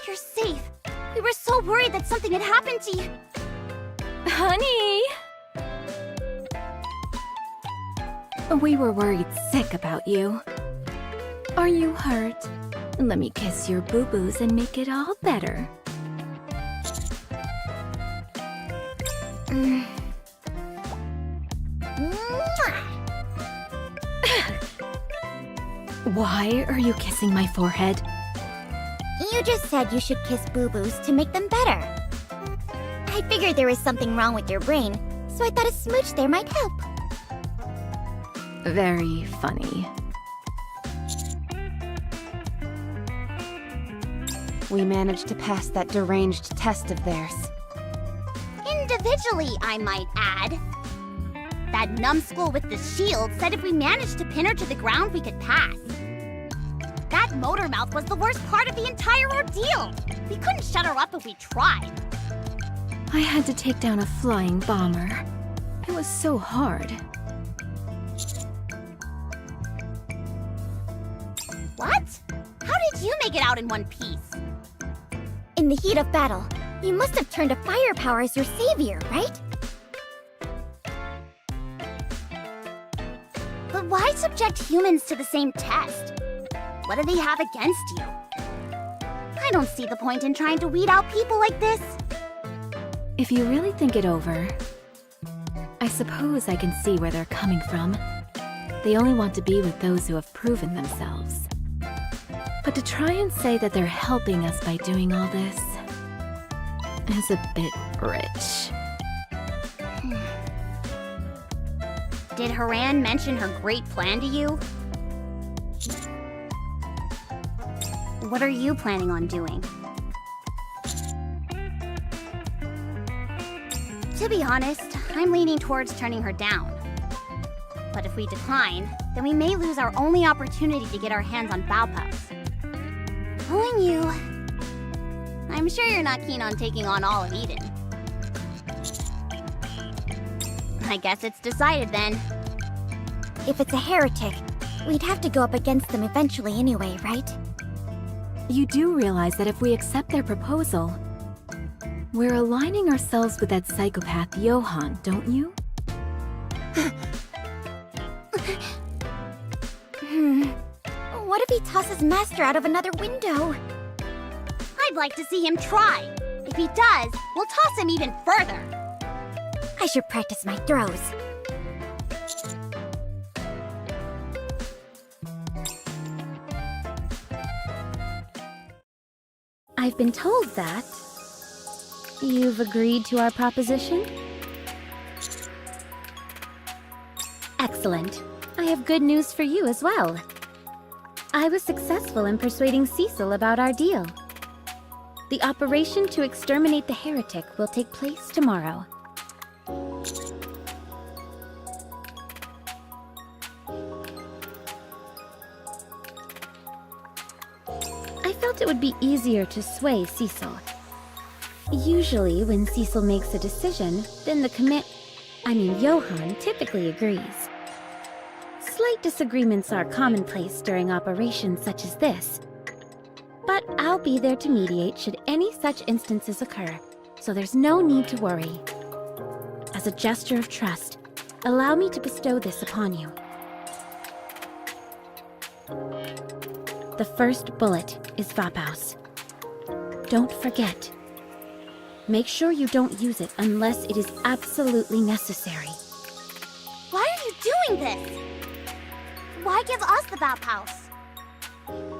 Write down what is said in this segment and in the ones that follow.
You're safe. We were so worried that something had happened to you. Honey! We were worried sick about you. Are you hurt? Let me kiss your boo-boos and make it all better. Why are you kissing my forehead? You just said you should kiss boo-boos to make them better. I figured there was something wrong with your brain, so I thought a smooch there might help. Very funny. We managed to pass that deranged test of theirs. Individually, I might add. That numbskull with the shield said if we managed to pin her to the ground, we could pass. That motor mouth was the worst part of the entire ordeal. We couldn't shut her up if we tried. I had to take down a flying bomber. It was so hard. What? How did you make it out in one piece? In the heat of battle, you must have turned to firepower as your savior, right? But why subject humans to the same test? What do they have against you? I don't see the point in trying to weed out people like this. If you really think it over, I suppose I can see where they're coming from. They only want to be with those who have proven themselves. But to try and say that they're helping us by doing all this is a bit rich. Did Haran mention her great plan to you? What are you planning on doing? To be honest, I'm leaning towards turning her down. But if we decline, then we may lose our only opportunity to get our hands on Baopaos. Knowing you, I'm sure you're not keen on taking on all of Eden. I guess it's decided then. If it's a heretic, we'd have to go up against them eventually anyway, right? You do realize that if we accept their proposal, we're aligning ourselves with that psychopath Johann, don't you? What if he tosses Master out of another window? I'd like to see him try. If he does, we'll toss him even further. I should practice my throws. I've been told that you've agreed to our proposition? Excellent. I have good news for you as well. I was successful in persuading Cecil about our deal. The operation to exterminate the heretic will take place tomorrow. I felt it would be easier to sway Cecil. Usually, when Cecil makes a decision, then Johann typically agrees. Slight disagreements are commonplace during operations such as this. But I'll be there to mediate should any such instances occur, so there's no need to worry. As a gesture of trust, allow me to bestow this upon you. The first bullet is Baopaos. Don't forget. Make sure you don't use it unless it is absolutely necessary. Why are you doing this? Why give us the Baopaos?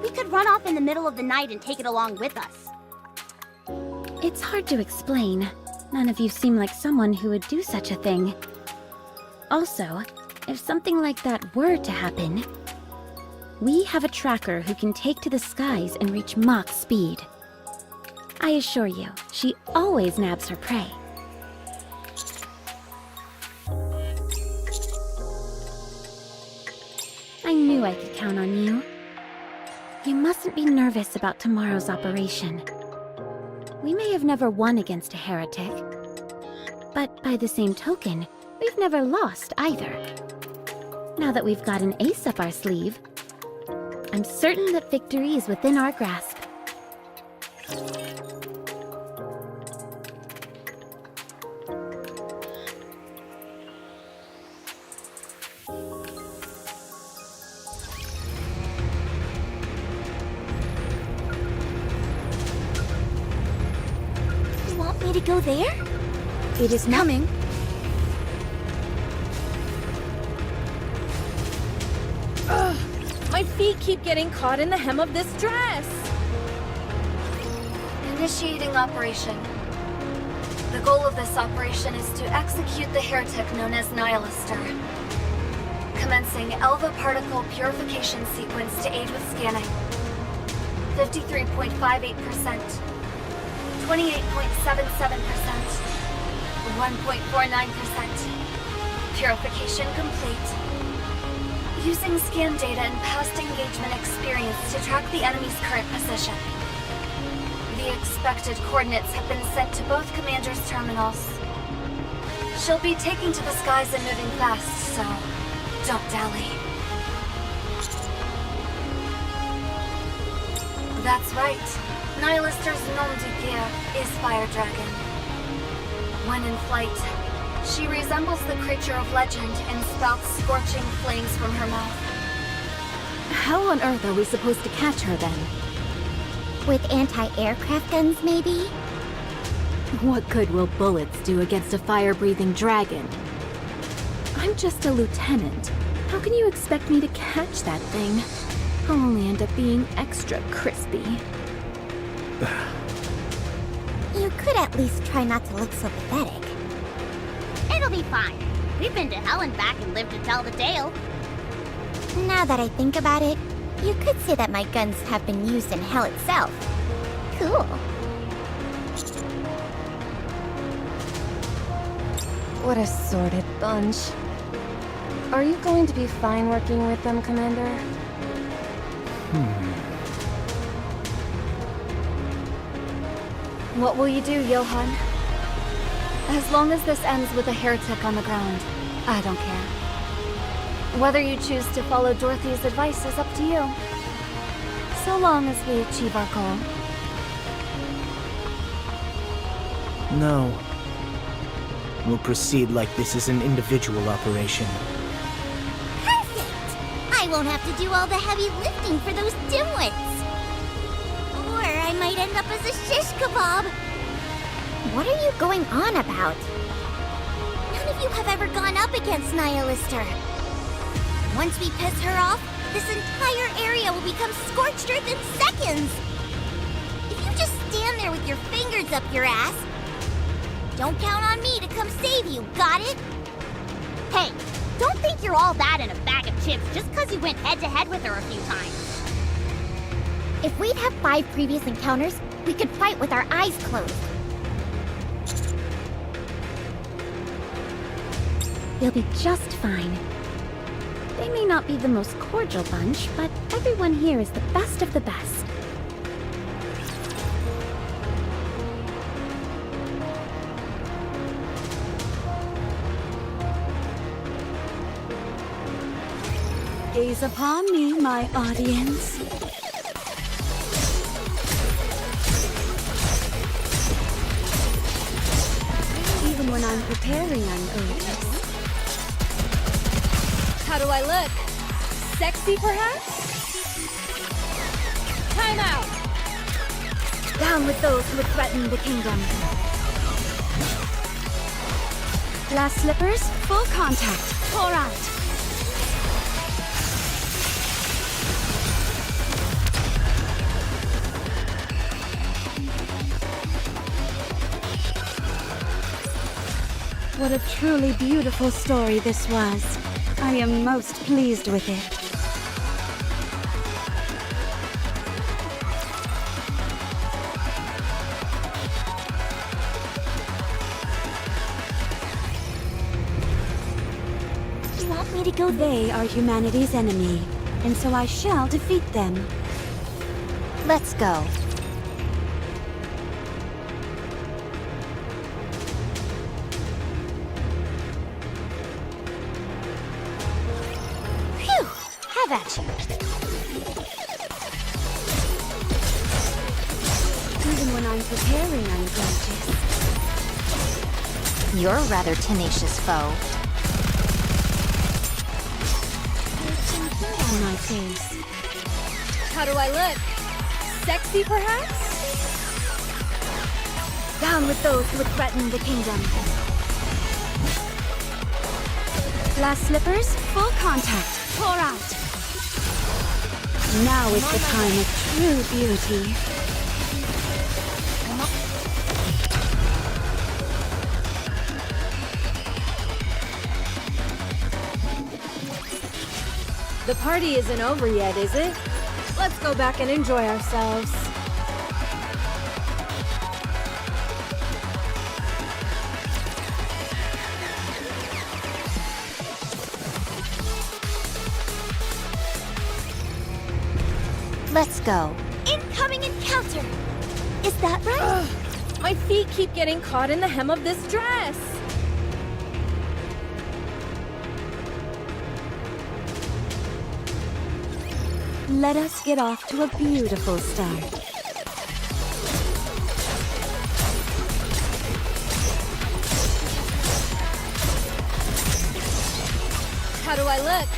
We could run off in the middle of the night and take it along with us. It's hard to explain. None of you seem like someone who would do such a thing. Also, if something like that were to happen, we have a tracker who can take to the skies and reach Mach speed. I assure you, she always nabs her prey. I knew I could count on you. You mustn't be nervous about tomorrow's operation. We may have never won against a heretic, but by the same token, we've never lost either. Now that we've got an ace up our sleeve, I'm certain that victory is within our grasp. You want me to go there? It is coming. Ugh, my feet keep getting caught in the hem of this dress. Initiating operation. The goal of this operation is to execute the heretic known as Nihilister. Commencing Elva particle purification sequence to aid with scanning. 53.58%. 28.77%. 1.49%. Purification complete. Using scan data and past engagement experience to track the enemy's current position. The expected coordinates have been sent to both commanders' terminals. She'll be taking to the skies and moving fast, so don't dally. That's right. Nihilister's nom de guerre is Fire Dragon. When in flight, she resembles the creature of legend and spouts scorching flames from her mouth. How on earth are we supposed to catch her then? With anti-aircraft guns, maybe? What good will bullets do against a fire-breathing dragon? I'm just a lieutenant. How can you expect me to catch that thing? I'll only end up being extra crispy. You could at least try not to look so pathetic. It'll be fine. We've been to hell and back and lived to tell the tale. Now that I think about it, you could say that my guns have been used in hell itself. Cool. What a sordid bunch. Are you going to be fine working with them, Commander? What will you do, Johann? As long as this ends with a heretic on the ground, I don't care. Whether you choose to follow Dorothy's advice is up to you. So long as we achieve our goal. No. We'll proceed like this is an individual operation. Perfect! I won't have to do all the heavy lifting for those dimwits. Or I might end up as a shish kebab. What are you going on about? None of you have ever gone up against Nihilister. Once we piss her off, this entire area will become scorched earth in seconds. If you just stand there with your fingers up your ass, don't count on me to come save you, got it? Hey, don't think you're all that in a bag of chips just because you went head-to-head with her a few times. If we'd had 5 previous encounters, we could fight with our eyes closed. You'll be just fine. They may not be the most cordial bunch, but everyone here is the best of the best. Gaze upon me, my audience. Even when I'm preparing, I'm gorgeous. How do I look? Sexy, perhaps? Time out! Down with those who would threaten the kingdom. Glass slippers, full contact. Pour out. What a truly beautiful story this was. I am most pleased with it. You want me to go there? They are humanity's enemy, and so I shall defeat them. Let's go. Phew! Have at you. Even when I'm preparing, I'm gorgeous. You're a rather tenacious foe. On my face. How do I look? Sexy, perhaps? Down with those who would threaten the kingdom. Glass slippers, full contact. Pour out. Now is the time of true beauty. The party isn't over yet, is it? Let's go back and enjoy ourselves. Let's go. Incoming encounter! Is that right? Ugh, my feet keep getting caught in the hem of this dress. Let us get off to a beautiful start. How do I look?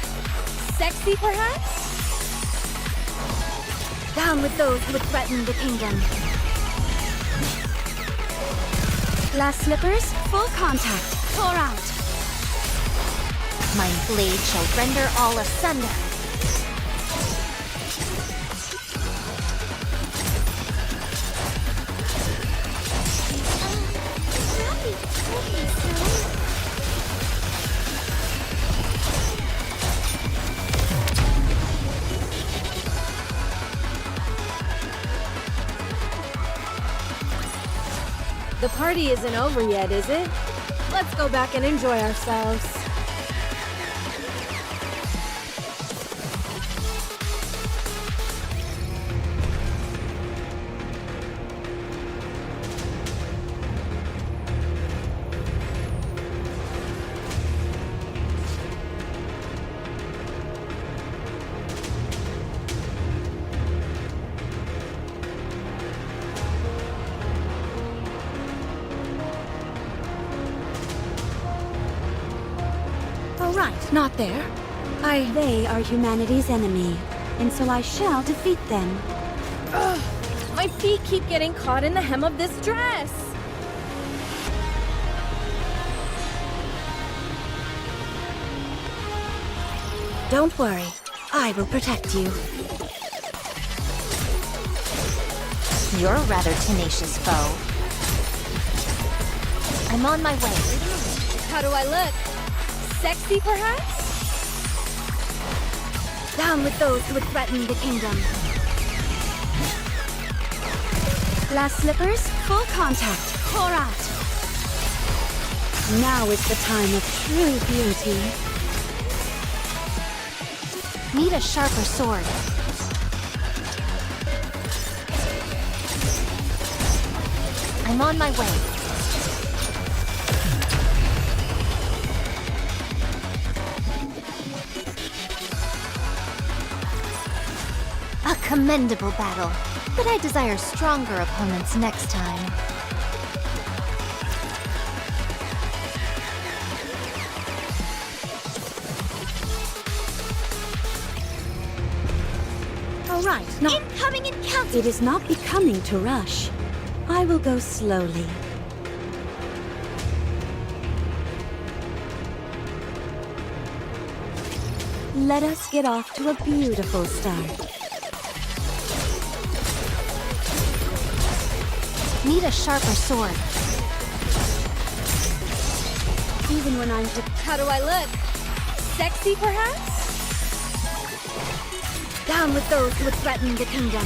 Sexy, perhaps? Down with those who would threaten the kingdom. Glass slippers, full contact. Pour out. My blade shall render all asunder. The party isn't over yet, is it? Let's go back and enjoy ourselves. Oh, right, not there. They are humanity's enemy, and so I shall defeat them. Ugh, my feet keep getting caught in the hem of this dress. Don't worry, I will protect you. You're a rather tenacious foe. I'm on my way. How do I look? Sexy, perhaps? Down with those who would threaten the kingdom. Glass slippers, full contact. Pour out. Now is the time of true beauty. Need a sharper sword. I'm on my way. A commendable battle, but I desire stronger opponents next time. All right, no. Incoming encounter! It is not becoming to rush. I will go slowly. Let us get off to a beautiful start. Need a sharper sword. Even when I'm How do I look? Sexy, perhaps? down with those who would threaten the kingdom.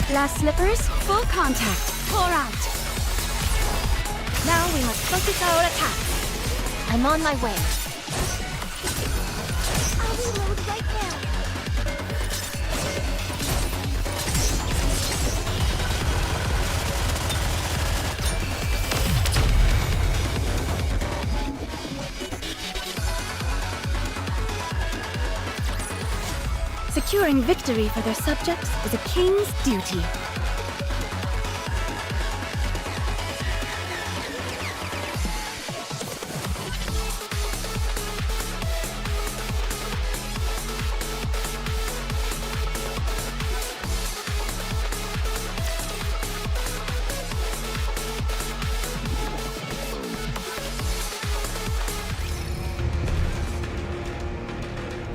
Glass slippers, full contact. Pour out. Now we must focus our attack. I'm on my way. I'll reload right now. Ensuring victory for their subjects is a king's duty.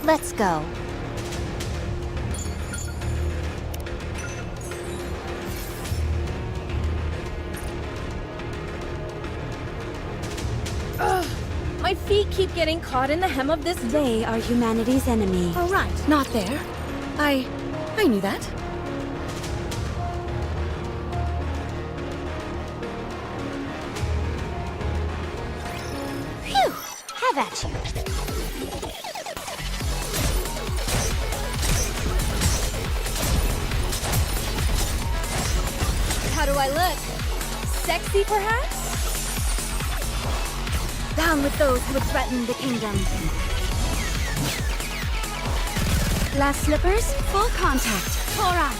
Let's go. My feet keep getting caught in the hem of this. They are humanity's enemy. Oh, right. Not there. I knew that. Phew! Have at you. How do I look? Sexy, perhaps? Down with those who would threaten the kingdom. Glass slippers, full contact. Pour out.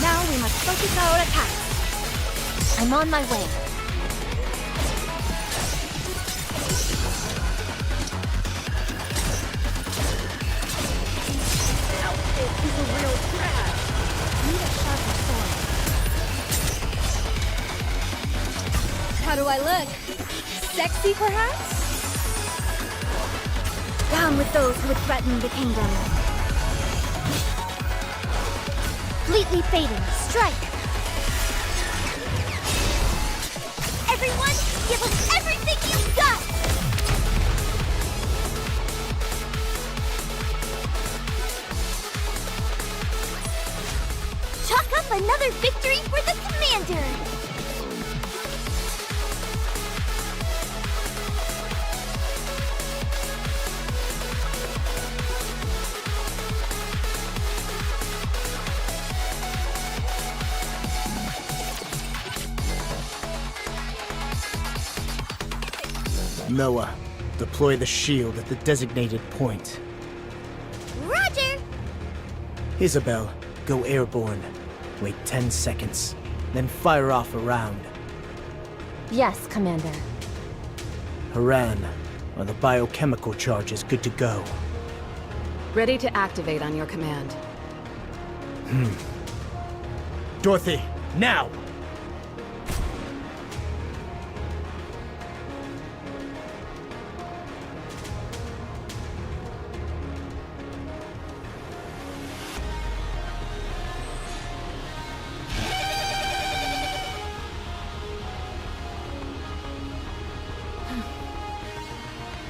Now we must focus our attack. I'm on my way. How do I look? Sexy, perhaps? Down with those who would threaten the kingdom. Completely fading. Strike! Everyone, give us everything you've got! Chalk up another victory for the commander! Noah, deploy the shield at the designated point. Roger! Isabel, go airborne. Wait 10 seconds, then fire off a round. Yes, Commander. Haran, are the biochemical charges good to go? Ready to activate on your command. Dorothy, now!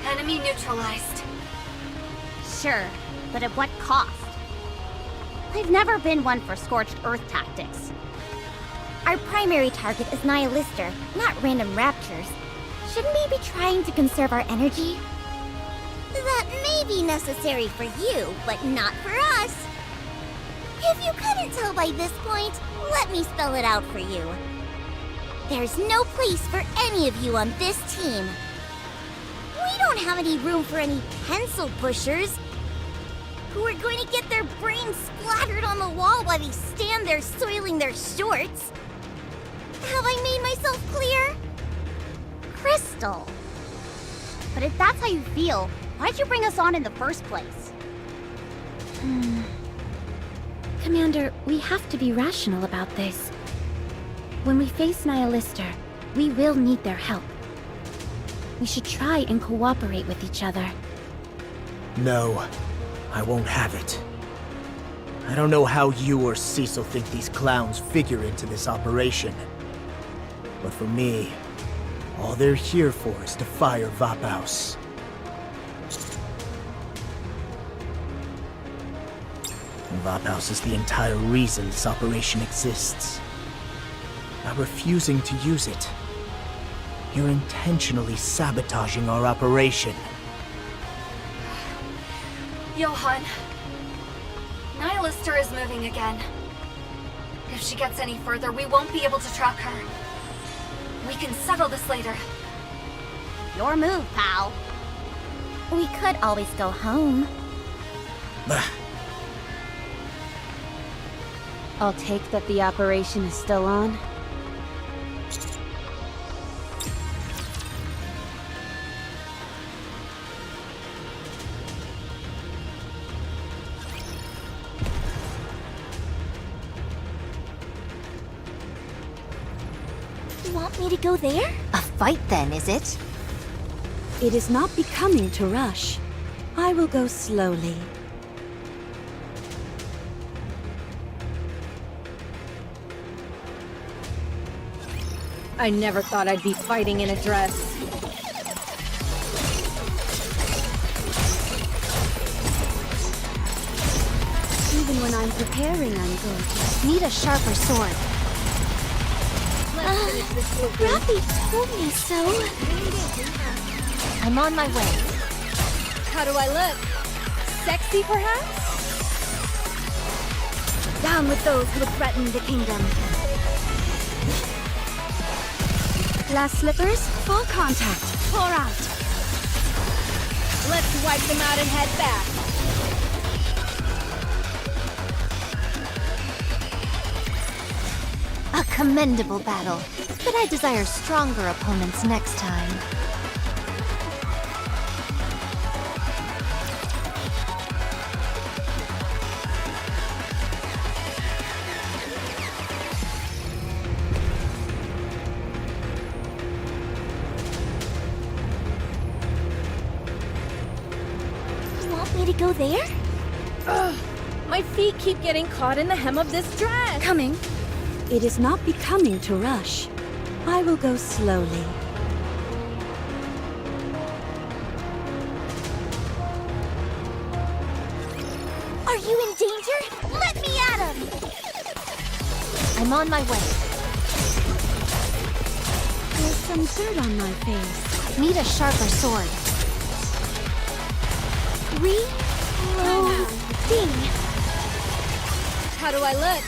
Enemy neutralized. Sure, but at what cost? I've never been one for scorched earth tactics. Our primary target is Nihilister, not random raptures. Shouldn't we be trying to conserve our energy? That may be necessary for you, but not for us. If you couldn't tell by this point, let me spell it out for you. There's no place for any of you on this team. We don't have any room for any pencil pushers who are going to get their brains splattered on the wall while they stand there soiling their shorts. Have I made myself clear? Crystal. But if that's how you feel, why'd you bring us on in the first place? Commander, we have to be rational about this. When we face Nihilister, we will need their help. We should try and cooperate with each other. No, I won't have it. I don't know how you or Cecil think these clowns figure into this operation. But for me, all they're here for is to fire Vaphaus. Vaphaus is the entire reason this operation exists. By refusing to use it, you're intentionally sabotaging our operation. Johann. Nihilister is moving again. If she gets any further, we won't be able to track her. We can settle this later. Your move, pal. We could always go home. I'll take that the operation is still on. You want me to go there? A fight then, is it? It is not becoming to rush. I will go slowly. I never thought I'd be fighting in a dress. Even when I'm preparing, I'm going to. Need a sharper sword. Rafi told me so. I'm on my way. How do I look? Sexy, perhaps? Down with those who would threaten the kingdom. Glass slippers, full contact. Pour out. Let's wipe them out and head back. A commendable battle, but I desire stronger opponents next time. You want me to go there? Ugh, my feet keep getting caught in the hem of this dress. Coming. It is not becoming to rush. I will go slowly. Are you in danger? Let me at him! I'm on my way. There's some dirt on my face. Need a sharper sword. Reloading. How do I look?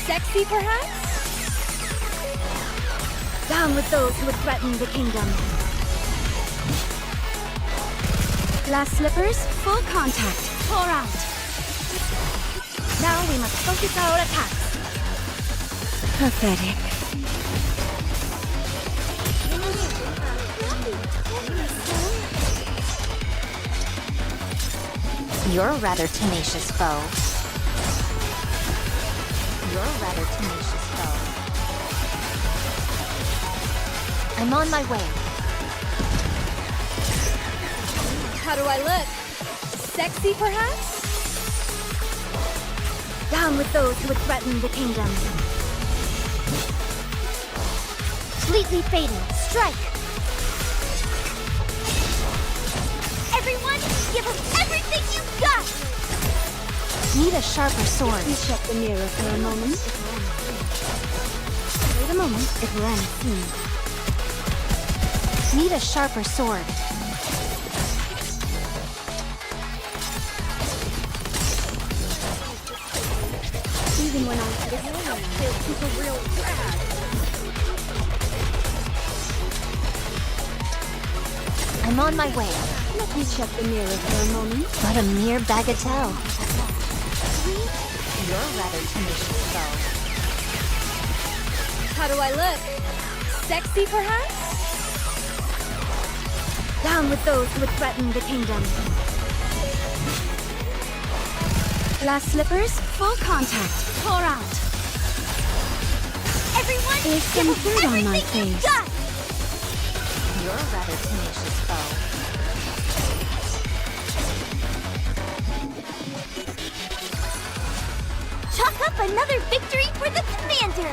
Sexy, perhaps? Down with those who would threaten the kingdom. Glass slippers, full contact. Pour out. Now we must focus our attacks. Pathetic. You're a rather tenacious foe. You're a rather tenacious foe. I'm on my way. How do I look? Sexy, perhaps? Down with those who would threaten the kingdom. Completely fading. Strike! Everyone, give him everything you've got! Need a sharper sword. Let me check the mirror for a moment. Wait a moment. It will end soon. Need a sharper sword. Even when I'm This is a real drag. I'm on my way. Let me check the mirror for a moment. But a mere bagatelle. You're a rather tenacious foe. How do I look? Sexy, perhaps? Down with those who would threaten the kingdom. Glass slippers, full contact. Pour out. Everyone, There's give some him dirt on my everything you've face. got! You're a rather tenacious foe. Chalk up another victory for the commander!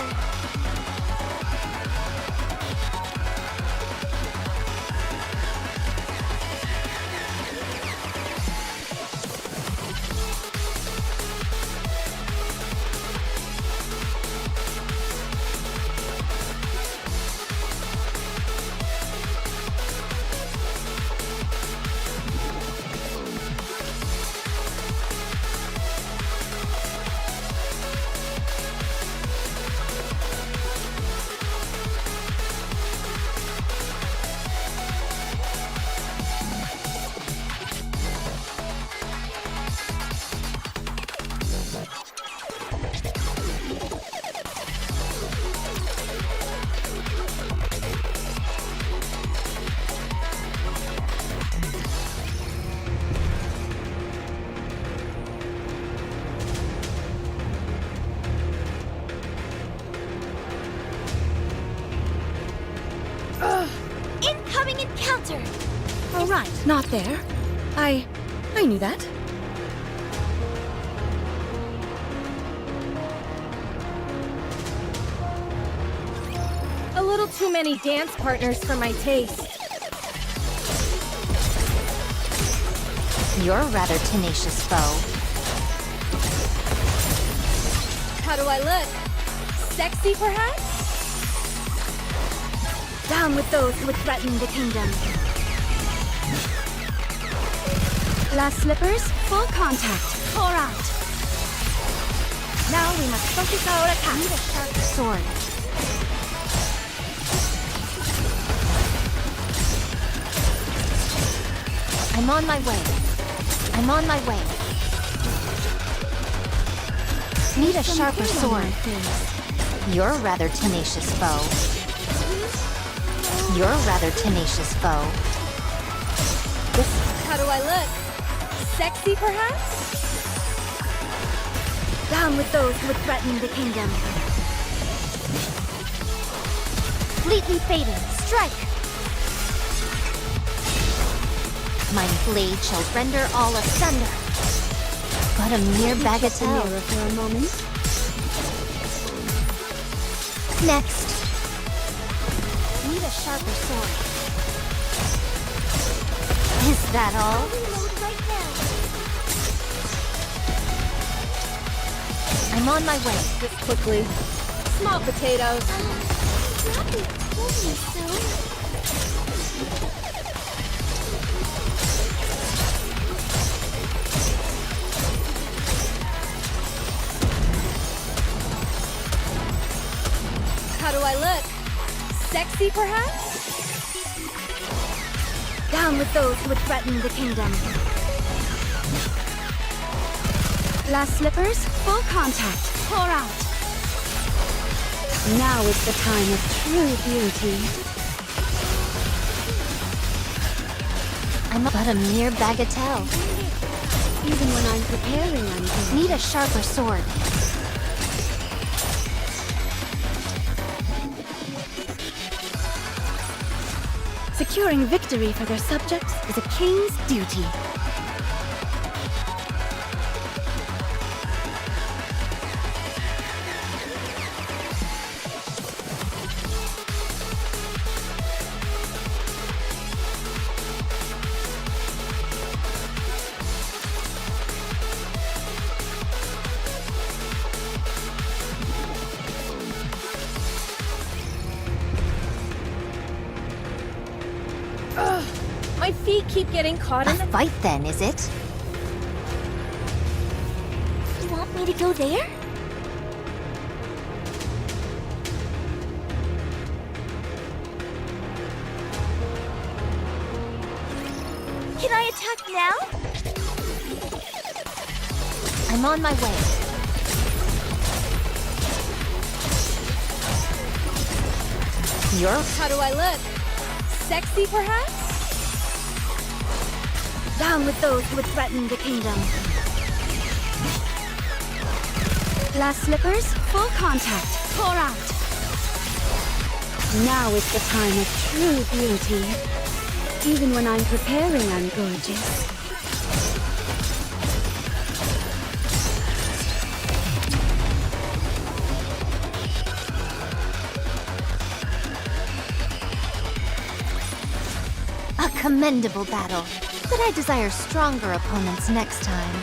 right, not there. I knew that. A little too many dance partners for my taste. You're a rather tenacious foe. How do I look? Sexy, perhaps? Down with those who would threaten the kingdom. Glass slippers, full contact. Pour out. Now we must focus our attack. Need a sharp sword. I'm on my way. I'm on my way. Need a sharper sword. You're a rather tenacious foe. You're a rather tenacious foe. How do I look? Sexy, perhaps? Down with those who would threaten the kingdom. Completely fading. Strike! My blade shall render all asunder. But a mere bagatelle. Mirror for a moment. Next. Need a sharper sword. Is that all? I'm on my way. Just quickly. Small potatoes. How do I look? Sexy, perhaps? Down with those who would threaten the kingdom. Glass slippers, full contact. Pour out. Now is the time of true beauty. I'm but a mere bagatelle. Even when I'm preparing, I'm good. Need a sharper sword. Securing victory for their subjects is a king's duty. My feet keep getting caught A in the... fight then, is it? You want me to go there? Can I attack now? I'm on my way. You're... How do I look? Sexy, perhaps? Down with those who would threaten the kingdom. Glass slippers, full contact. Pour out. Now is the time of true beauty. Even when I'm preparing, I'm gorgeous. A commendable battle. But I desire stronger opponents next time.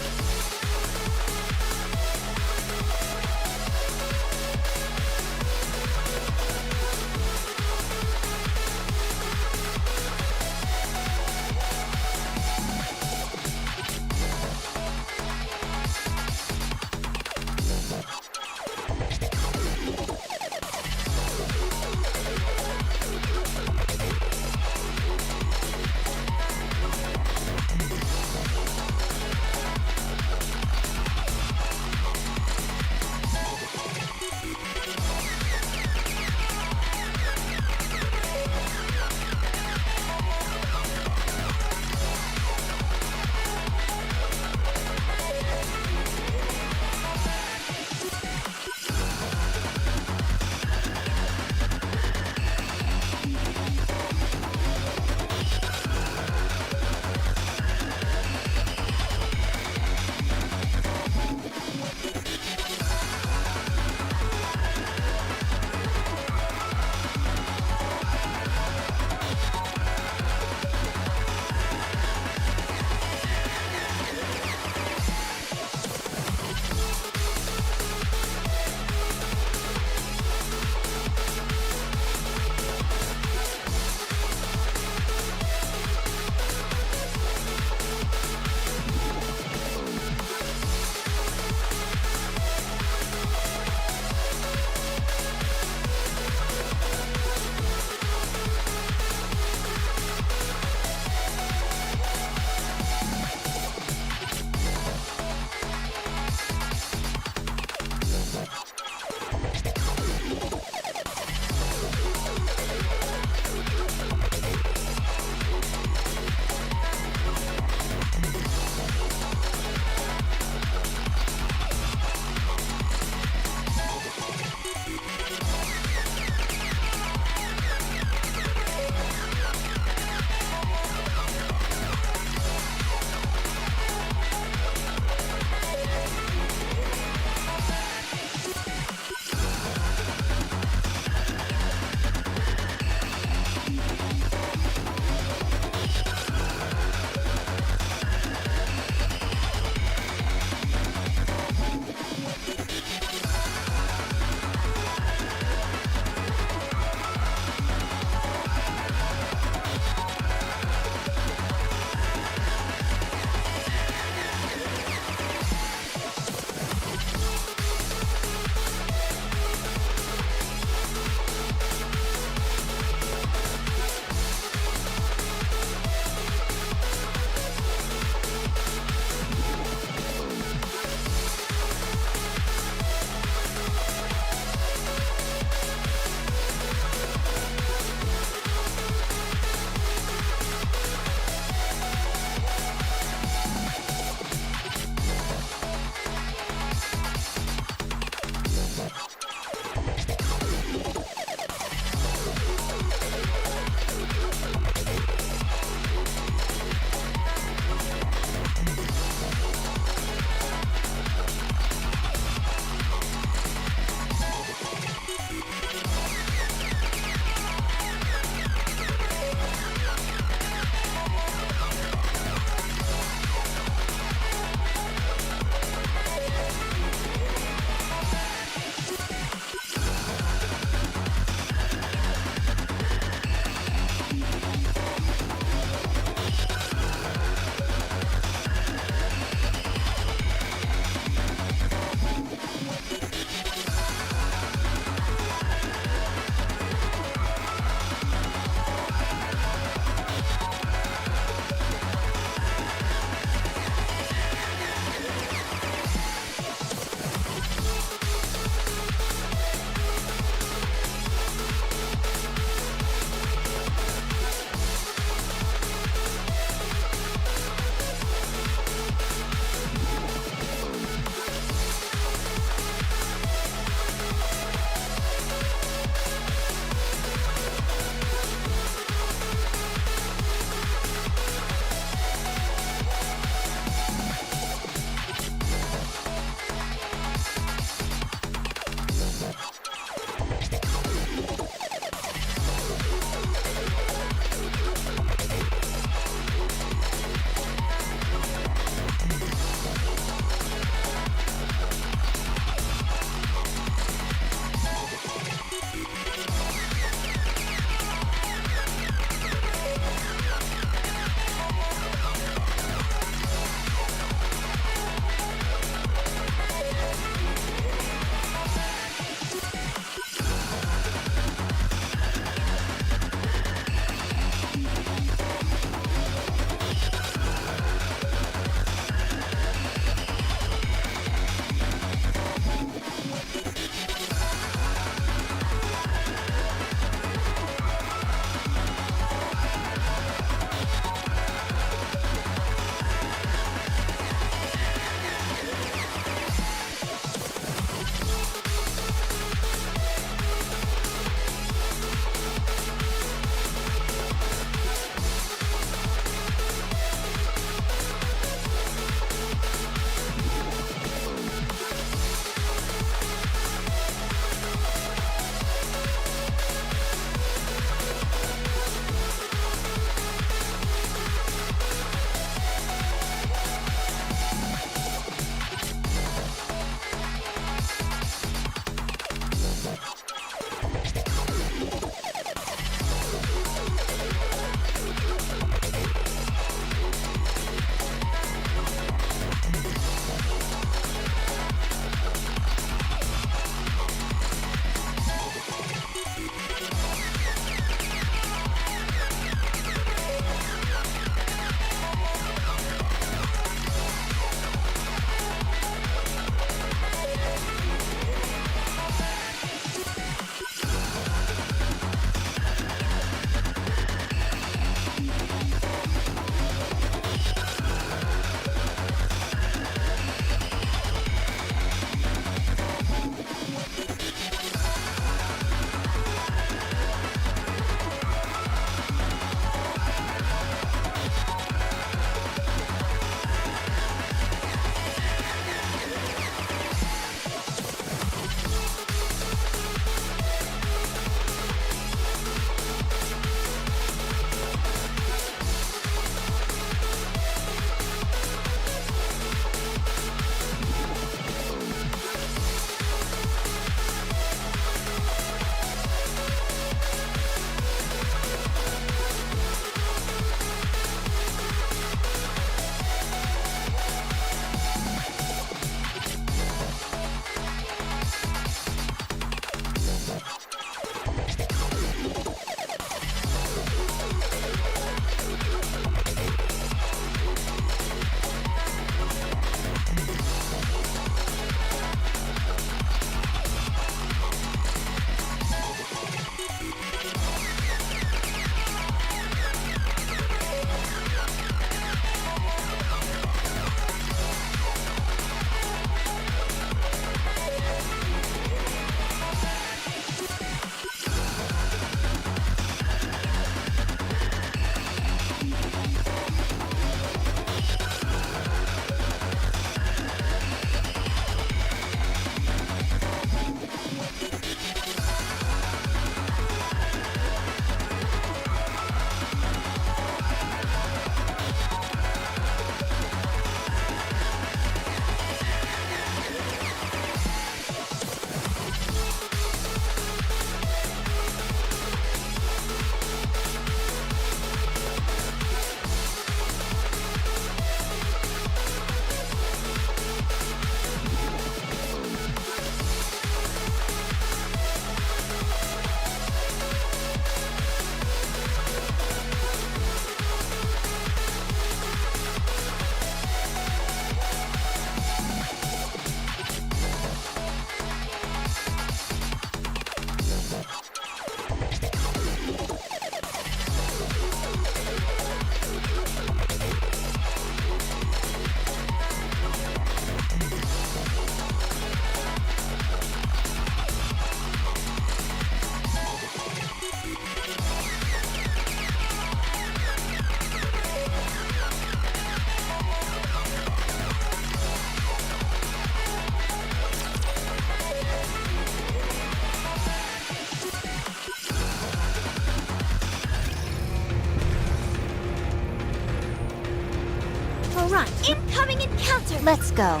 Incoming encounter! Let's go.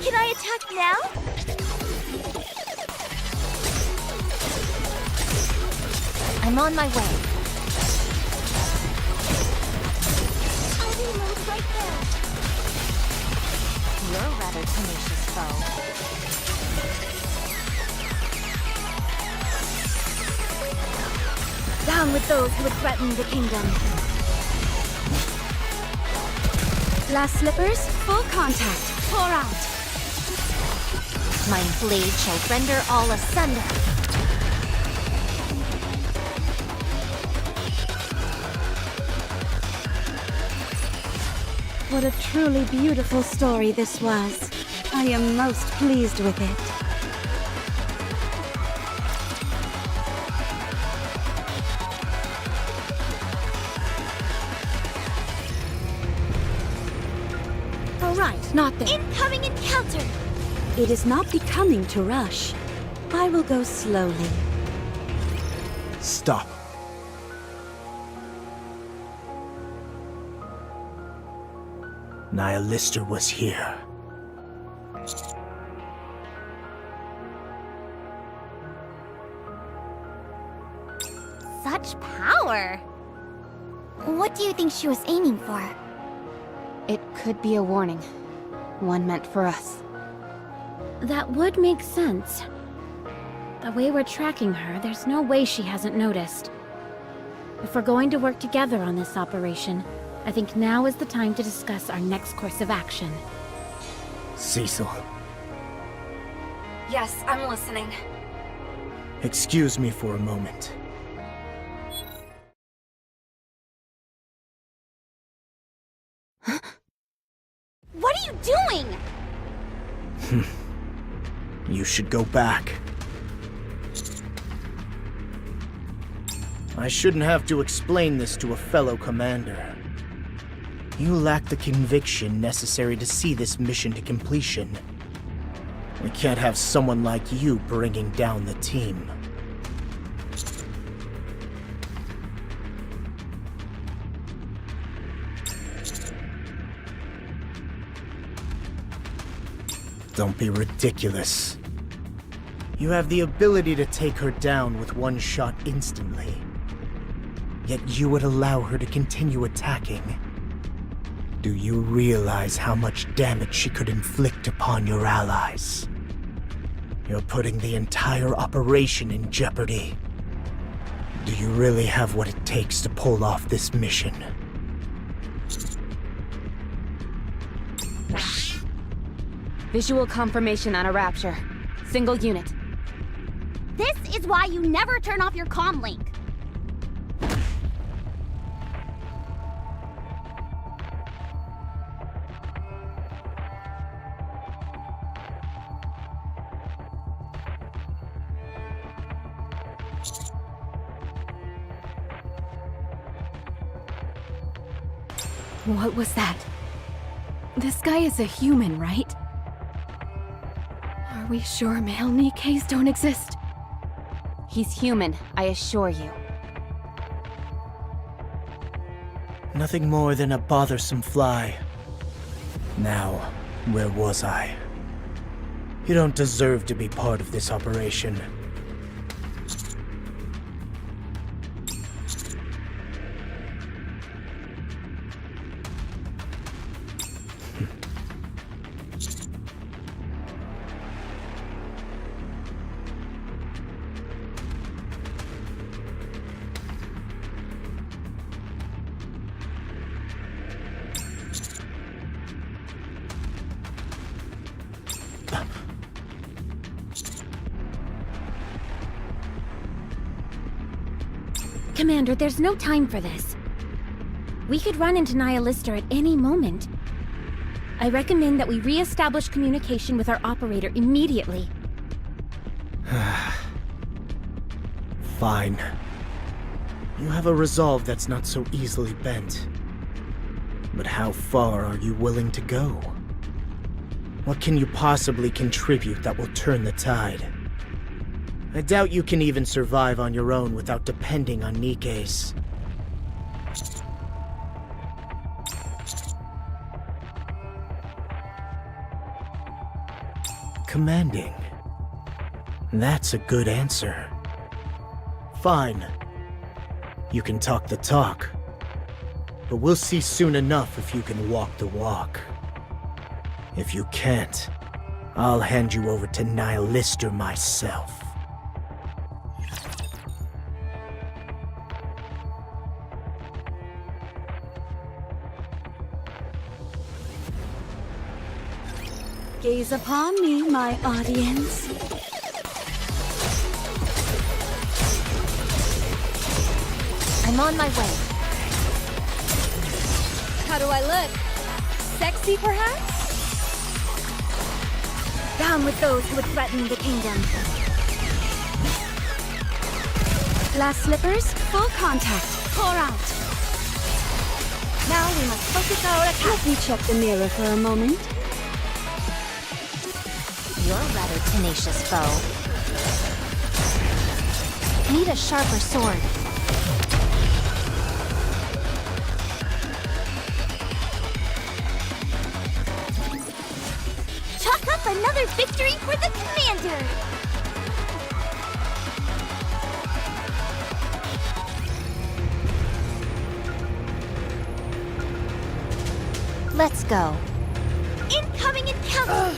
Can I attack now? I'm on my way. I'll reload right there. You're a rather tenacious foe. Down with those who would threaten the kingdom. Glass slippers, full contact. Pour out. My blade shall render all asunder. What a truly beautiful story this was. I am most pleased with it. All right, not there. Incoming encounter! It is not becoming to rush. I will go slowly. Stop. Lister was here. Such power! What do you think she was aiming for? It could be a warning. One meant for us. That would make sense. The way we're tracking her, there's no way she hasn't noticed. If we're going to work together on this operation, I think now is the time to discuss our next course of action. Cecil, Yes, I'm listening. excuse me for a moment. What are you doing? You should go back. I shouldn't have to explain this to a fellow commander. You lack the conviction necessary to see this mission to completion. We can't have someone like you bringing down the team. Don't be ridiculous. You have the ability to take her down with one shot instantly. Yet you would allow her to continue attacking. Do you realize how much damage she could inflict upon your allies? You're putting the entire operation in jeopardy. Do you really have what it takes to pull off this mission? Visual confirmation on a rapture. Single unit. This is why you never turn off your comm link. What was that? This guy is a human, right? Are we sure male Nikkes don't exist? He's human, I assure you. Nothing more than a bothersome fly. Now, where was I? You don't deserve to be part of this operation. Commander, there's no time for this. We could run into Nihilister at any moment. I recommend that we re-establish communication with our operator immediately. Fine. You have a resolve that's not so easily bent. But how far are you willing to go? What can you possibly contribute that will turn the tide? I doubt you can even survive on your own without depending on Nikke's. Commanding. That's a good answer. Fine. You can talk the talk. But we'll see soon enough if you can walk the walk. If you can't, I'll hand you over to Nihilister myself. Gaze upon me, my audience. I'm on my way. How do I look? Sexy, perhaps? Down with those who would threaten the kingdom. Glass slippers, full contact. Pour out. Now we must focus our attack. Let me check the mirror for a moment. You're a rather tenacious foe. Need a sharper sword. Chalk up another victory for the commander! Let's go. Incoming encounter!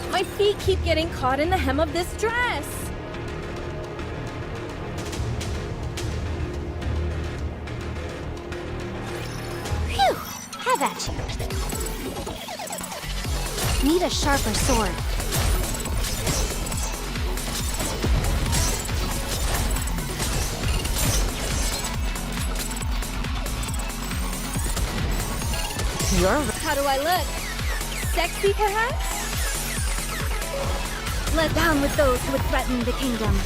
My feet keep getting caught in the hem of this dress. Phew! Have at you. Need a sharper sword. How do I look? Sexy, perhaps? Let down with those who would threaten the kingdom.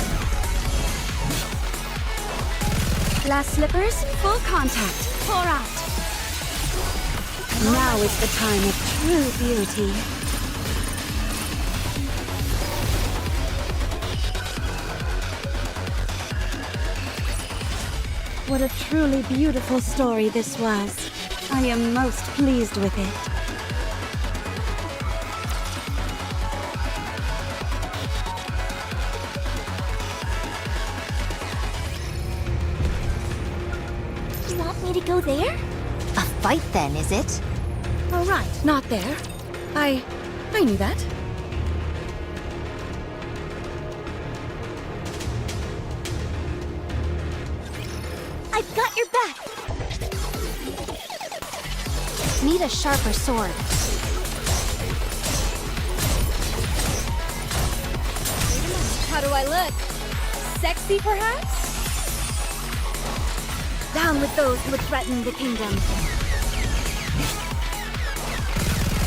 Glass slippers, full contact. Pour out. Now is the time of true beauty. What a truly beautiful story this was. I am most pleased with it. You want me to go there? A fight then, is it? All right, not there. I knew that. I've got your back! Need a sharper sword. How do I look? Sexy, perhaps? Down with those who would threaten the kingdom.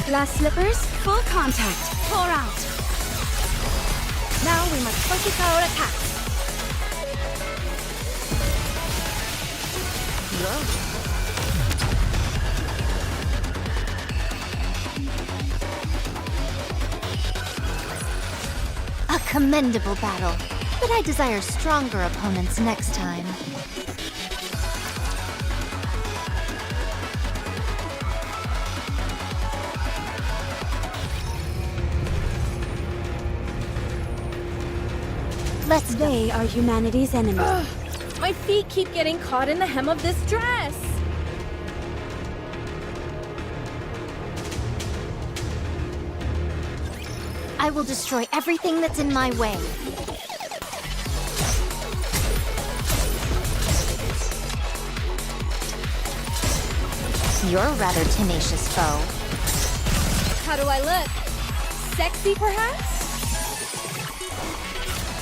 Glass slippers, full contact. Pour out. Now we must focus our attack. A commendable battle, but I desire stronger opponents next time. They are humanity's enemy. My feet keep getting caught in the hem of this dress. I will destroy everything that's in my way. You're a rather tenacious foe. How do I look? Sexy, perhaps?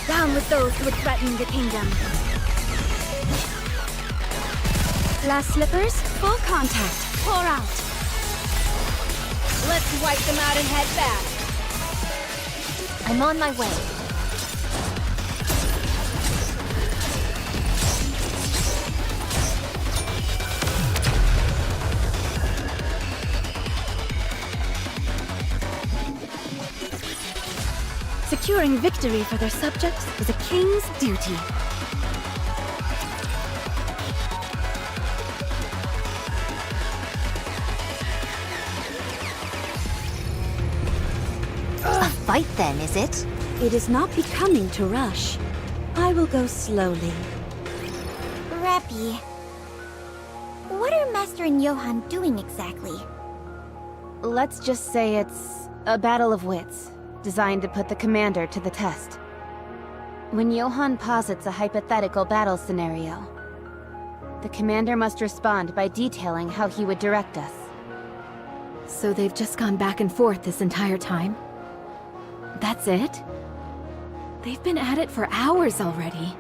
Down with those who would threaten the kingdom. Glass slippers, full contact. Pour out. Let's wipe them out and head back. I'm on my way. Ensuring victory for their subjects is a king's duty. A fight then, is it? It is not becoming to rush. I will go slowly. Rappy, what are Master and Johann doing exactly? Let's just say it's a battle of wits, designed to put the commander to the test. When Johann posits a hypothetical battle scenario, the commander must respond by detailing how he would direct us. So they've just gone back and forth this entire time? That's it? They've been at it for hours already.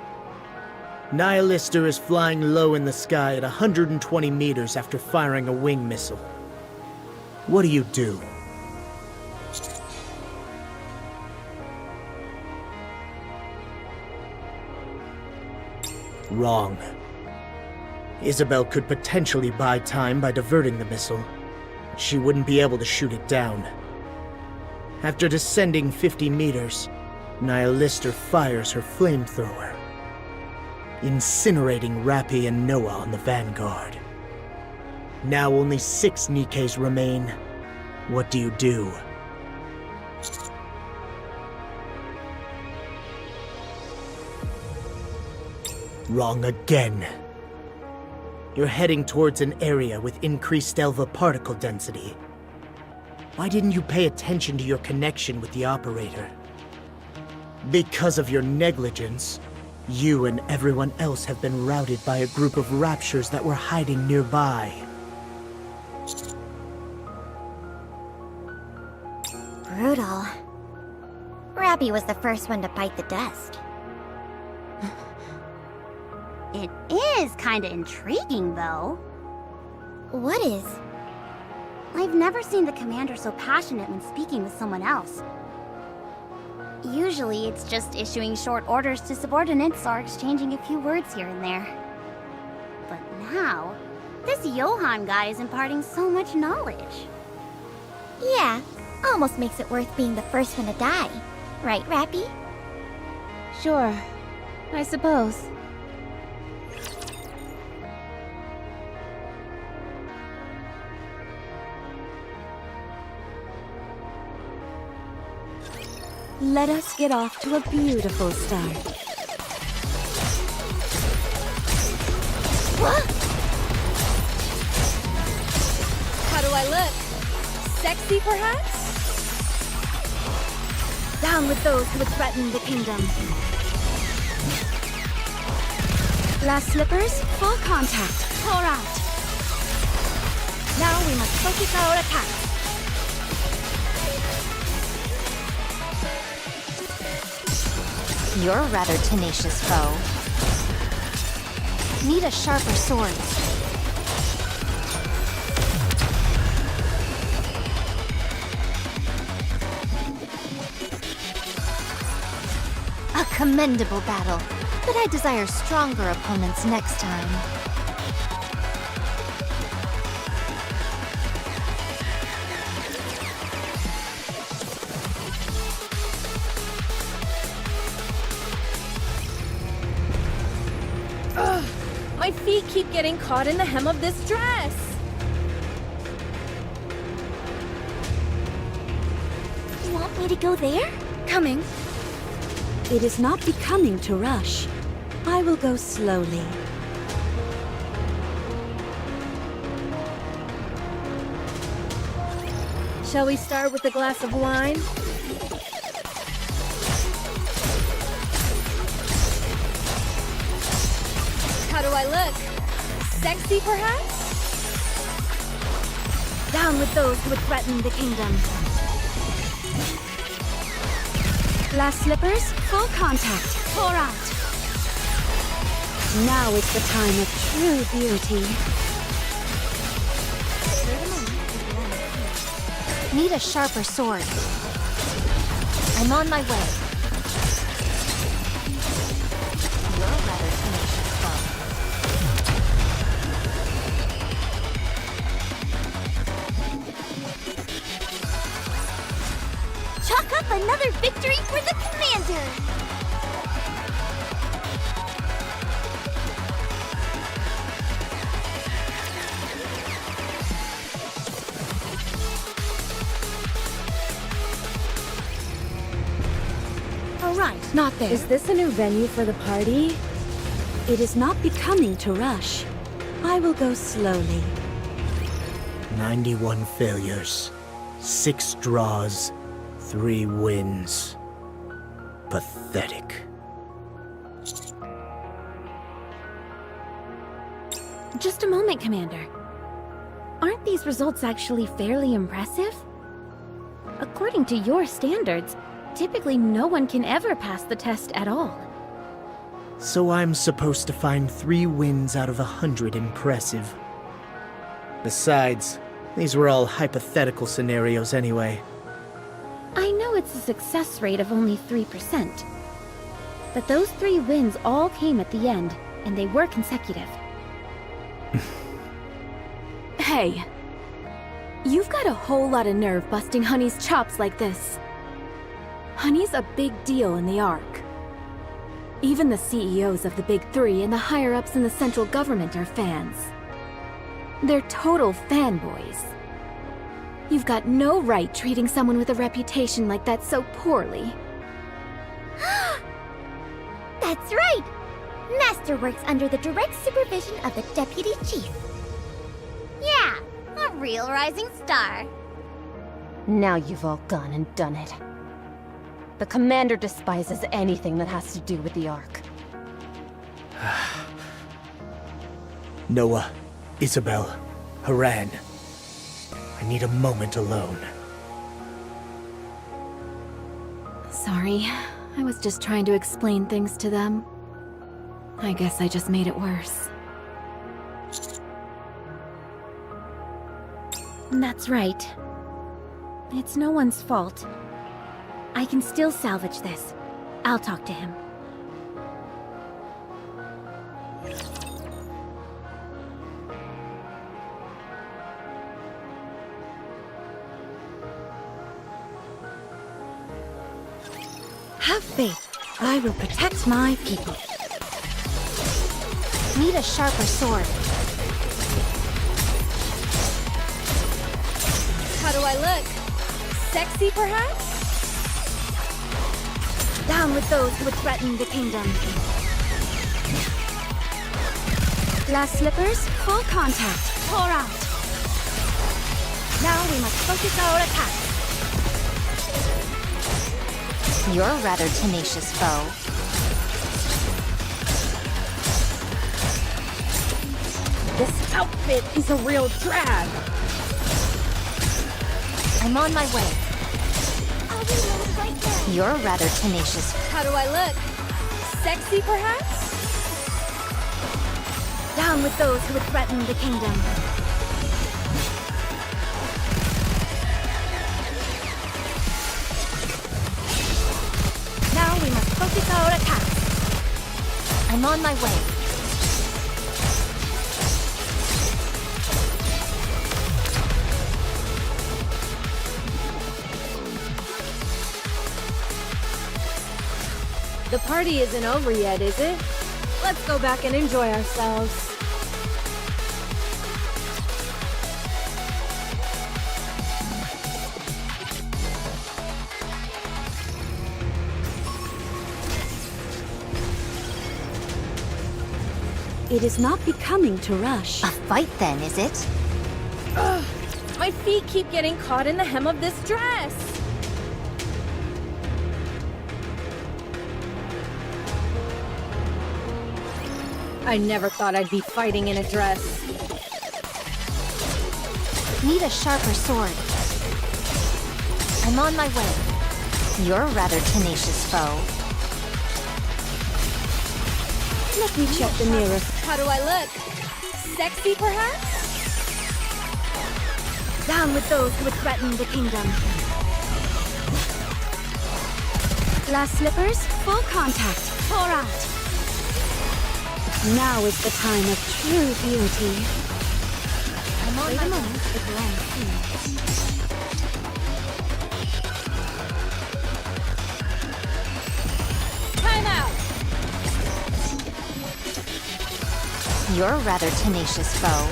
Nihilister is flying low in the sky at 120 meters after firing a wing missile. What do you do? Wrong. Isabel could potentially buy time by diverting the missile. She wouldn't be able to shoot it down. After descending 50 meters, Nihilister fires her flamethrower, incinerating Rappy and Noah on the vanguard. Now only 6 Nikkes remain. What do you do? Wrong again. You're heading towards an area with increased Elva particle density. Why didn't you pay attention to your connection with the operator? Because of your negligence, you and everyone else have been routed by a group of raptures that were hiding nearby. Brutal. Rappy was the first one to bite the dust. It is kinda intriguing, though. What is? I've never seen the commander so passionate when speaking with someone else. Usually, it's just issuing short orders to subordinates or exchanging a few words here and there. But now, this Johann guy is imparting so much knowledge. Yeah, almost makes it worth being the first one to die. Right, Rappy? Sure, I suppose. Let us get off to a beautiful start. How do I look? Sexy, perhaps? Down with those who would threaten the kingdom. Glass slippers, full contact. Pour out. Now we must focus our attack. You're a rather tenacious foe. Need a sharper sword. A commendable battle, but I desire stronger opponents next time. My feet keep getting caught in the hem of this dress. You want me to go there? Coming. It is not becoming to rush. I will go slowly. Shall we start with a glass of wine? How do I look? Sexy, perhaps? Down with those who would threaten the kingdom. Glass slippers, full contact. Pour out. Now is the time of true beauty. Need a sharper sword. I'm on my way. You're a rather tenacious foe. Chalk up another victory for the commander! faster! All right. Not there. Is this a new venue for the party? It is not becoming to rush. I will go slowly. 91 failures, 6 draws, 3 wins. Pathetic. Just a moment, Commander. Aren't these results actually fairly impressive? According to your standards, typically no one can ever pass the test at all. So I'm supposed to find 3 wins out of 100 impressive. Besides, these were all hypothetical scenarios anyway. I know it's a success rate of only 3%. But those 3 wins all came at the end, and they were consecutive. Hey, you've got a whole lot of nerve busting Honey's chops like this. Honey's a big deal in the Ark. Even the CEOs of the Big Three and the higher-ups in the central government are fans. They're total fanboys. You've got no right treating someone with a reputation like that so poorly. That's right! Master works under the direct supervision of the Deputy Chief. Yeah, a real rising star. Now you've all gone and done it. The Commander despises anything that has to do with the Ark. Noah, Isabel, Haran. I need a moment alone. Sorry, I was just trying to explain things to them. I guess I just made it worse. That's right. It's no one's fault. I can still salvage this. I'll talk to him. Have faith. I will protect my people. Need a sharper sword. How do I look? Sexy, perhaps? Down with those who would threaten the kingdom. Glass slippers, full contact. Pour out. Now we must focus our attack. You're a rather tenacious foe. This outfit is a real drag. I'm on my way. I'll reload right there. You're a rather tenacious. How do I look? Sexy, perhaps? Down with those who would threaten the kingdom. Now we must focus our attack. I'm on my way. The party isn't over yet, is it? Let's go back and enjoy ourselves. It is not becoming to rush. A fight then, is it? Ugh, my feet keep getting caught in the hem of this dress. I never thought I'd be fighting in a dress. Need a sharper sword. I'm on my way. You're a rather tenacious foe. Let me check the mirror. How do I look? Sexy, perhaps? Down with those who would threaten the kingdom. Glass slippers, full contact. Pour out. Now is the time of true beauty. I'm on my way. You're a rather tenacious foe.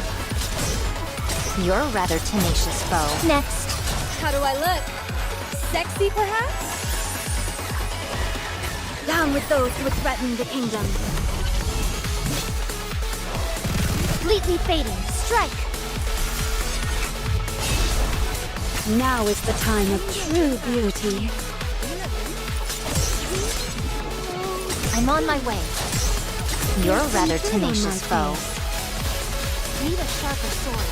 You're a rather tenacious foe. Next. How do I look? Sexy, perhaps? Down with those who would threaten the kingdom. Completely fading. Strike. Now is the time of true beauty. I'm on my way. You're a rather tenacious foe. Need a sharper sword.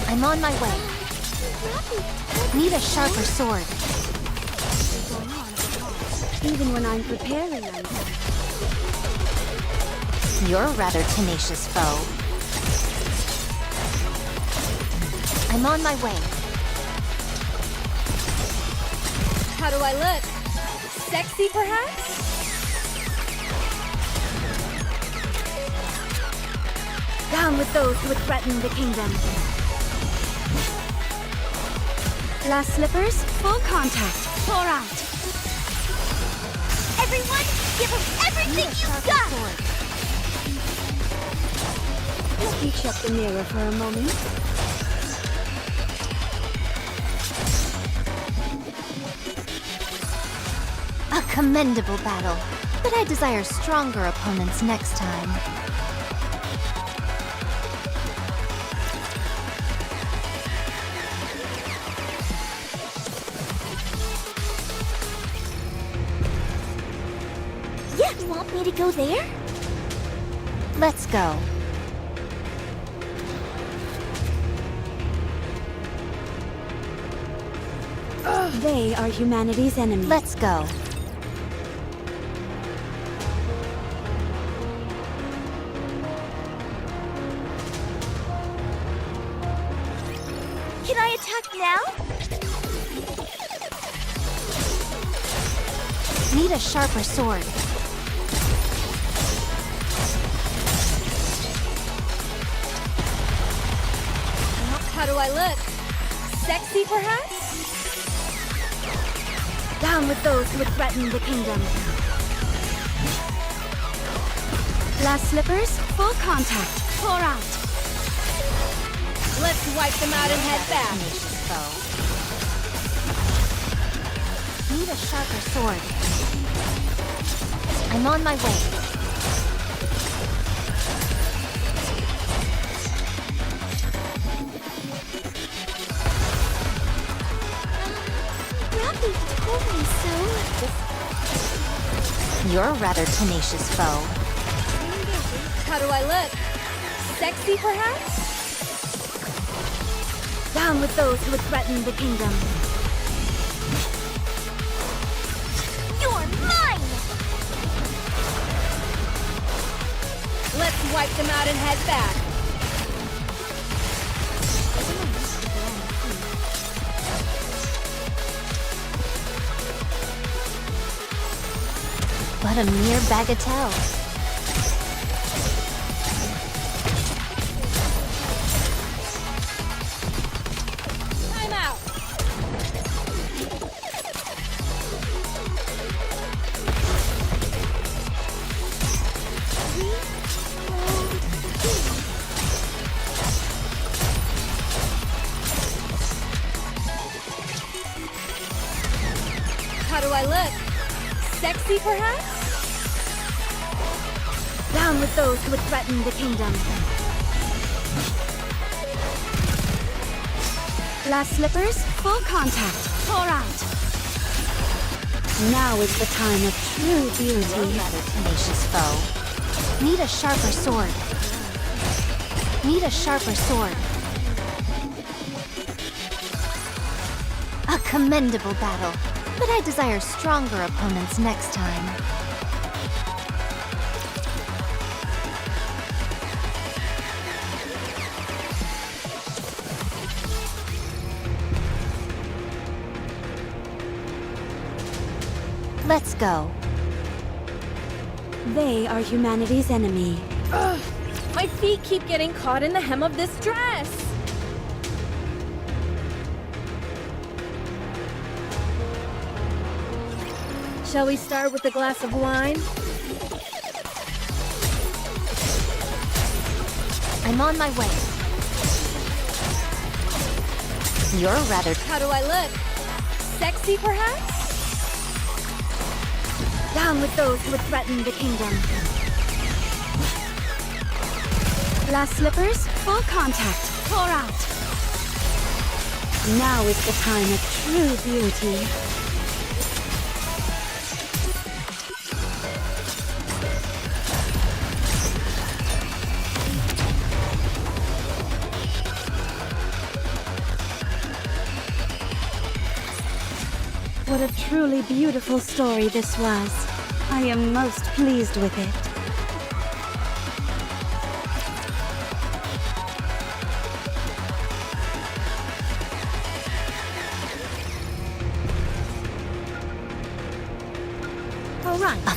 I'm on my way. Need a sharper sword. Even when I'm preparing, I'm You're a rather tenacious foe. I'm on my way. How do I look? Sexy, perhaps? down with those who would threaten the kingdom. Glass slippers, full contact. Pour out. Everyone, give him everything you've got! Let me check the mirror for a moment. A commendable battle, but I desire stronger opponents next time. You want me to go there? Let's go. They are humanity's enemy. Let's go. Can I attack now? Need a sharper sword. How do I look? Sexy, perhaps? Down with those who would threaten the kingdom. Glass slippers, full contact. Pour out. Let's wipe them out and head back. Tenacious foe. Need a sharper sword. I'm on my way. Robbie told me so. You're a rather tenacious foe. How do I look? Sexy, perhaps? Down with those who would threaten the kingdom. You're mine! Let's wipe them out and head back. But a mere bagatelle. Time out. How do I look? Sexy, perhaps? Down with those who would threaten the kingdom. Glass slippers, full contact. Pour out. Now is the time of true You're a beauty. rather tenacious foe. Need a sharper sword. Need a sharper sword. A commendable battle, but I desire stronger opponents next time. Let's go. They are humanity's enemy. Ugh, my feet keep getting caught in the hem of this dress. Shall we start with a glass of wine? I'm on my way. You're rather... How do I look? Sexy, perhaps? Down with those who would threaten the kingdom. Glass slippers, full contact. Pour out. Now is the time of true beauty. What a truly beautiful story this was. I am most pleased with it.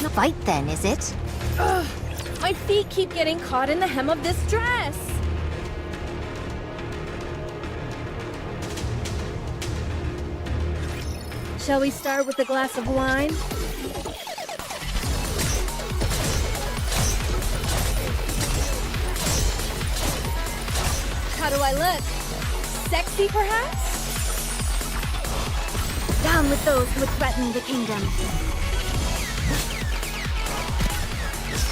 A fight then, is it? Ugh, my feet keep getting caught in the hem of this dress. Shall we start with a glass of wine? How do I look? Sexy, perhaps? Down with those who would threaten the kingdom.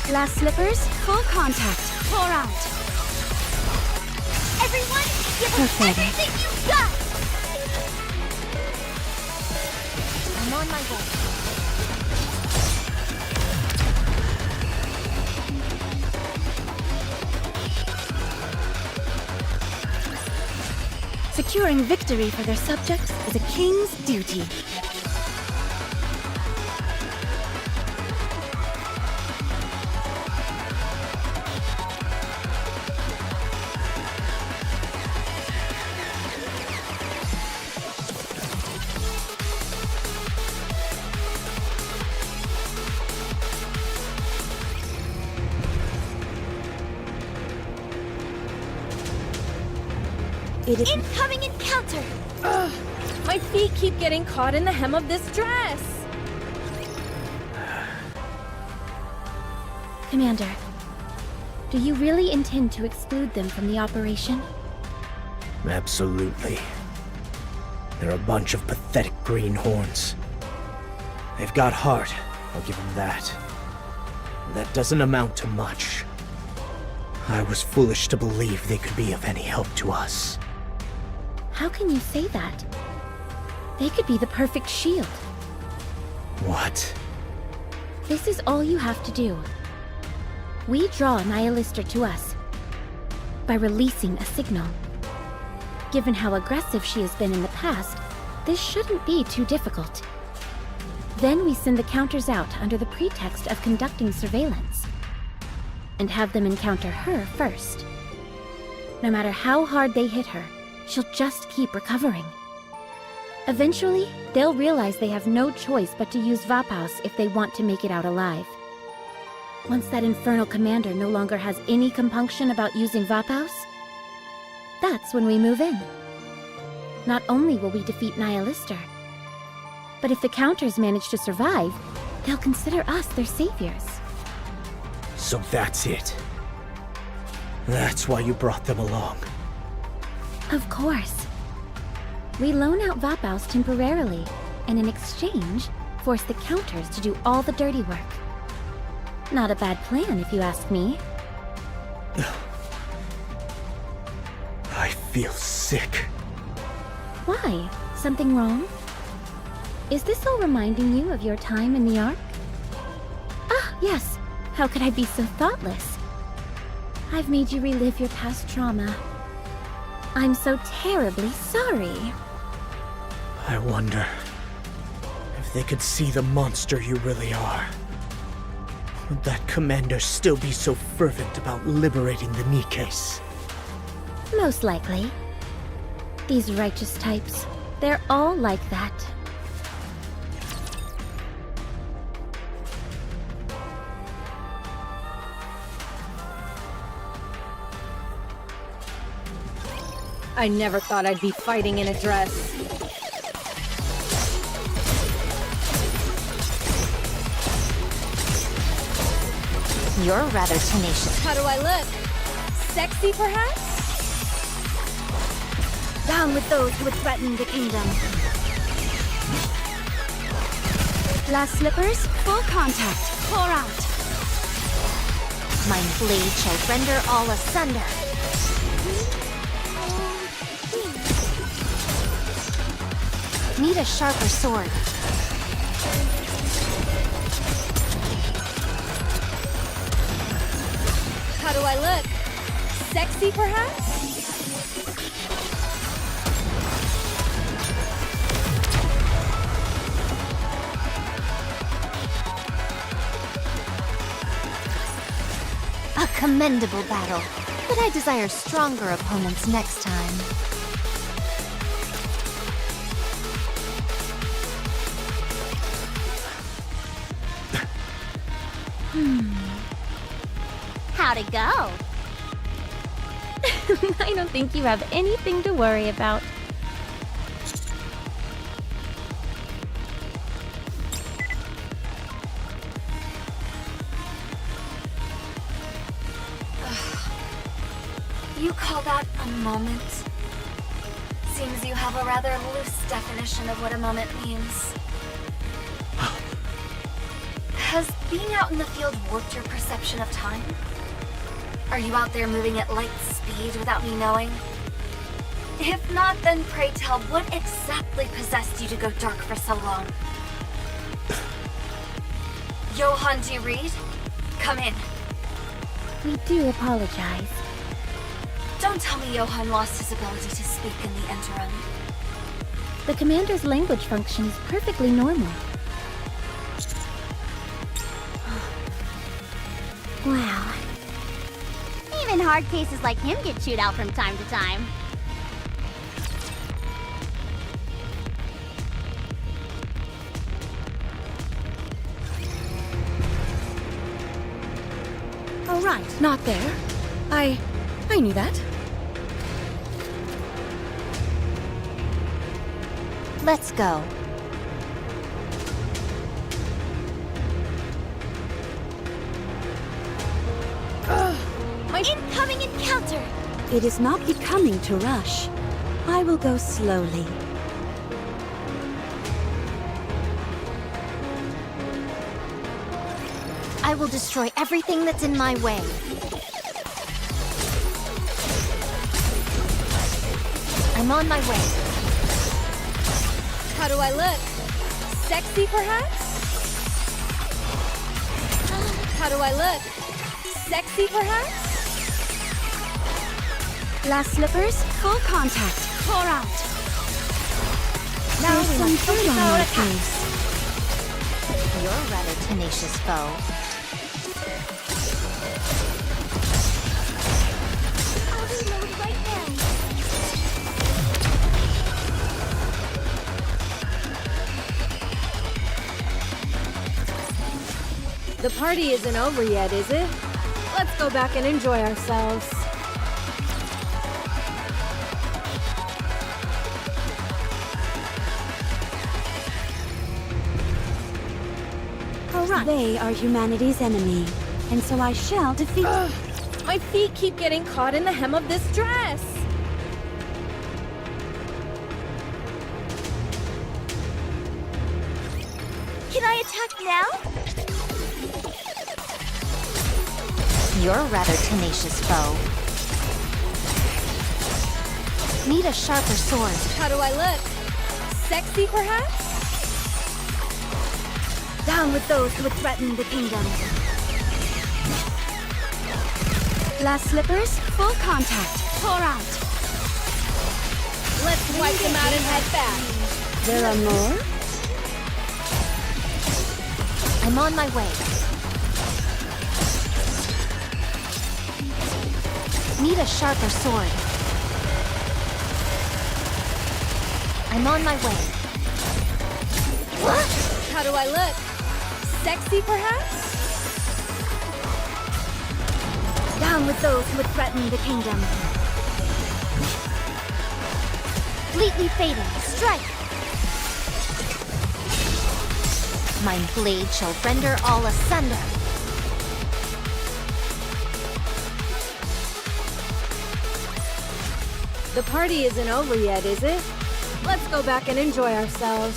Glass slippers, full contact. Pour out. Everyone, give us everything you've got! I'm on my way. Securing victory for their subjects is a king's duty. Incoming encounter! Ugh, my feet keep getting caught in the hem of this dress. Commander, do you really intend to exclude them from the operation? Absolutely. They're a bunch of pathetic greenhorns. They've got heart, I'll give them that. That doesn't amount to much. I was foolish to believe they could be of any help to us. How can you say that? They could be the perfect shield. What? This is all you have to do. We draw Nihilister to us by releasing a signal. Given how aggressive she has been in the past, this shouldn't be too difficult. Then we send the counters out under the pretext of conducting surveillance, and have them encounter her first. No matter how hard they hit her, she'll just keep recovering. Eventually, they'll realize they have no choice but to use Vapaus if they want to make it out alive. Once that infernal commander no longer has any compunction about using Vapaus, that's when we move in. Not only will we defeat Nihilister, but if the counters manage to survive, they'll consider us their saviors. So that's it. That's why you brought them along. Of course. We loan out Vapaus temporarily, and in exchange, force the counters to do all the dirty work. Not a bad plan, if you ask me. I feel sick. Why? Something wrong? Is this all reminding you of your time in the Ark? Ah, yes. How could I be so thoughtless? I've made you relive your past trauma. I'm so terribly sorry. I wonder if they could see the monster you really are. Would that commander still be so fervent about liberating the Nikkes? Most likely. These righteous types, they're all like that. I never thought I'd be fighting in a dress. You're rather tenacious. How do I look? Sexy, perhaps? Down with those who would threaten the kingdom. Glass slippers, full contact. Pour out. My blade shall render all asunder. Need a sharper sword. How do I look? Sexy, perhaps? A commendable battle, but I desire stronger opponents next time. How'd it go? I don't think you have anything to worry about. You call that a moment? Seems you have a rather loose definition of what a moment means. Has being out in the field warped your perception of time? Are you out there moving at light speed without me knowing? If not, then pray tell, what exactly possessed you to go dark for so long? Johann, do you read? Come in. We do apologize. Don't tell me Johann lost his ability to speak in the interim. The commander's language function is perfectly normal. Wow. Even hard cases like him get chewed out from time to time. Oh, right, not there. I knew that. Let's go. Incoming encounter! It is not becoming to rush. I will go slowly. I will destroy everything that's in my way. I'm on my way. How do I look? Sexy, perhaps? How do I look? Sexy, perhaps? Glass slippers, full contact. Pour out. Now There's we some must focus food on our my attacks. face. You're a rather tenacious foe. I'll reload right now. The party isn't over yet, is it? Let's go back and enjoy ourselves. All right. They are humanity's enemy, and so I shall defeat. My feet keep getting caught in the hem of this dress. Can I attack now? You're a rather tenacious foe. Need a sharper sword. How do I look? Sexy, perhaps? Down with those who would threaten the kingdom. Glass slippers, full contact. Pour out. Let's wipe them out and head back. There are more? I'm on my way. Need a sharper sword. I'm on my way. How do I look? Sexy, perhaps? Down with those who would threaten the kingdom. Completely fading. Strike! My blade shall render all asunder. The party isn't over yet, is it? Let's go back and enjoy ourselves.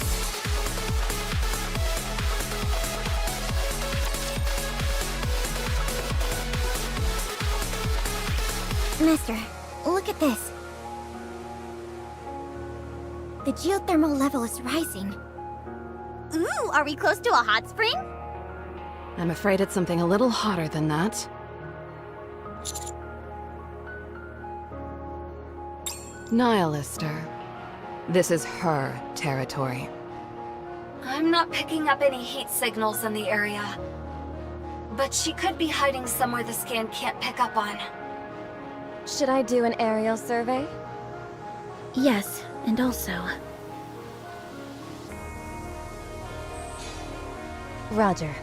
Mister, look at this. The geothermal level is rising. Ooh, are we close to a hot spring? I'm afraid it's something a little hotter than that. Nihilister. This is her territory. I'm not picking up any heat signals in the area. But she could be hiding somewhere the scan can't pick up on. Should I do an aerial survey? Yes, and also... Roger.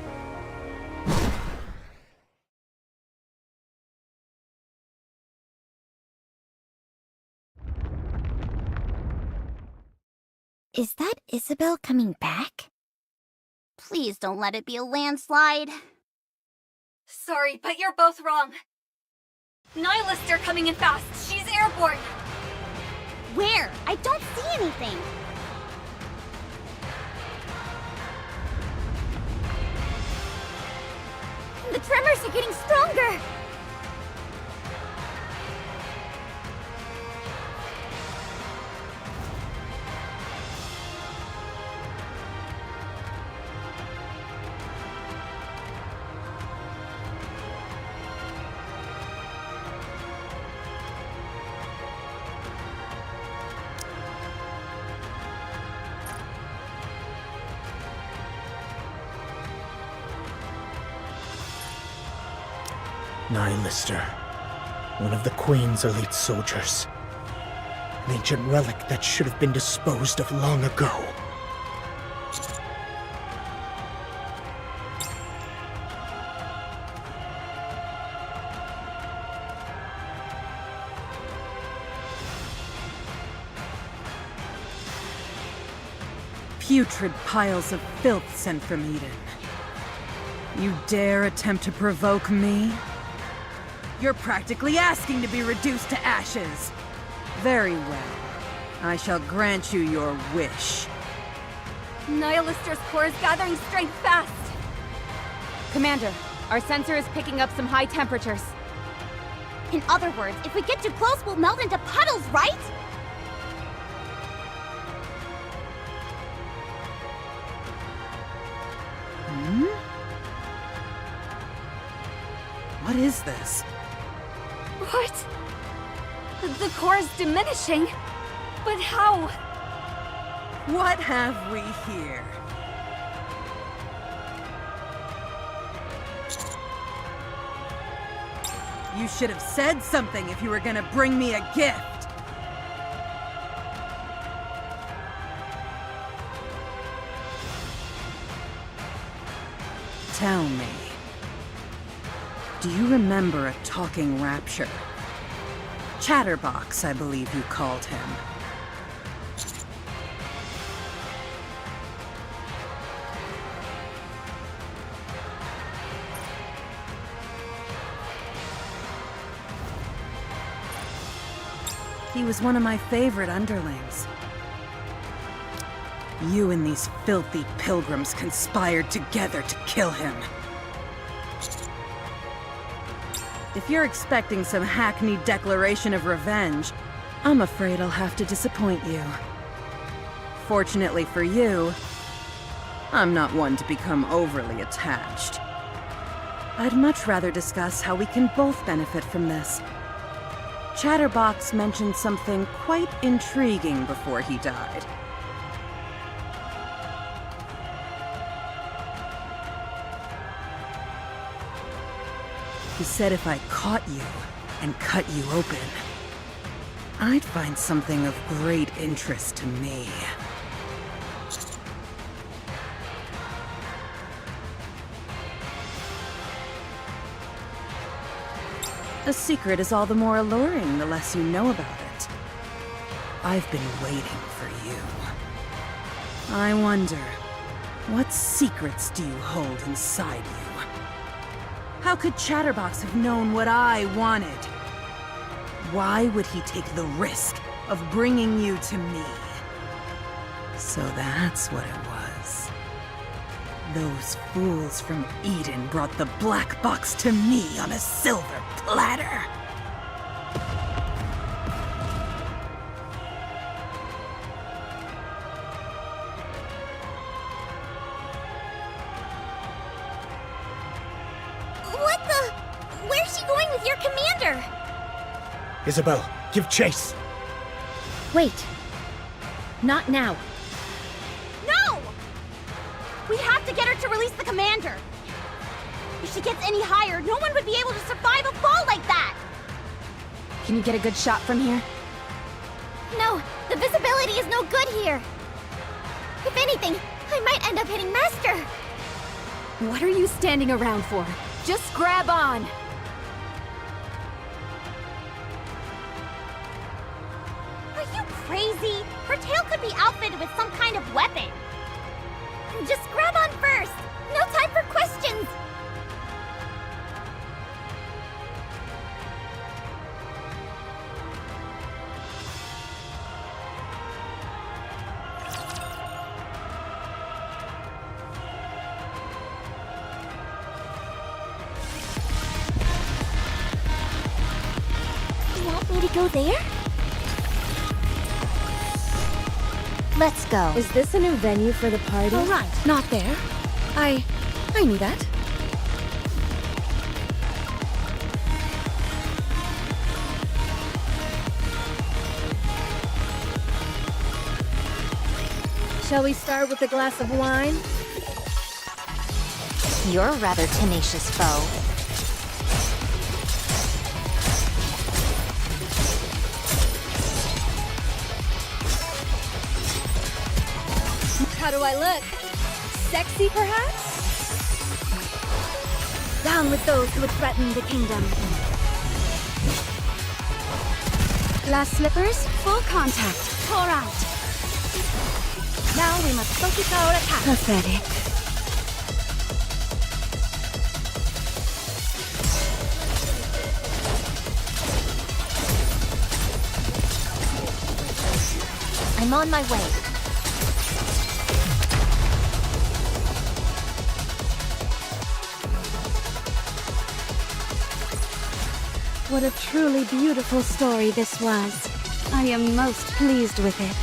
Is that Isabel coming back? Please don't let it be a landslide. Sorry, but you're both wrong. Nihilists are coming in fast. She's airborne. Where? I don't see anything. The tremors are getting stronger! Nihilister. One of the Queen's elite soldiers. An ancient relic that should have been disposed of long ago. Putrid piles of filth sent from Eden. You dare attempt to provoke me? You're practically asking to be reduced to ashes. Very well. I shall grant you your wish. Nihilister's core is gathering strength fast. Commander, our sensor is picking up some high temperatures. In other words, if we get too close, we'll melt into puddles, right? What is this? What? The core is diminishing. But how? What have we here? You should have said something if you were gonna bring me a gift. Tell me. Do you remember a talking rapture? Chatterbox, I believe you called him. He was one of my favorite underlings. You and these filthy pilgrims conspired together to kill him. If you're expecting some hackneyed declaration of revenge, I'm afraid I'll have to disappoint you. Fortunately for you, I'm not one to become overly attached. I'd much rather discuss how we can both benefit from this. Chatterbox mentioned something quite intriguing before he died. He said if I caught you and cut you open, I'd find something of great interest to me. A secret is all the more alluring the less you know about it. I've been waiting for you. I wonder, what secrets do you hold inside you? How could Chatterbox have known what I wanted? why would he take the risk of bringing you to me? So that's what it was. Those fools from Eden brought the black box to me on a silver platter. What the? Where's she going with your commander? Isabel, give chase! Wait. Not now. No! We have to get her to release the commander. If she gets any higher, no one would be able to survive a fall like that! Can you get a good shot from here? No, the visibility is no good here. If anything, I might end up hitting Master. What are you standing around for? Just grab on! Are you crazy? Her tail could be outfitted with some kind of weapon. Just grab on first. No time for questions. You want me to go there? Let's go. Is this a new venue for the party? All right, not there. I knew that. Shall we start with a glass of wine? You're a rather tenacious foe. How do I look? Sexy, perhaps? Down with those who would threaten the kingdom. Glass slippers, full contact. Pour out. Now we must focus our attack. Pathetic. I'm on my way. What a truly beautiful story this was. I am most pleased with it.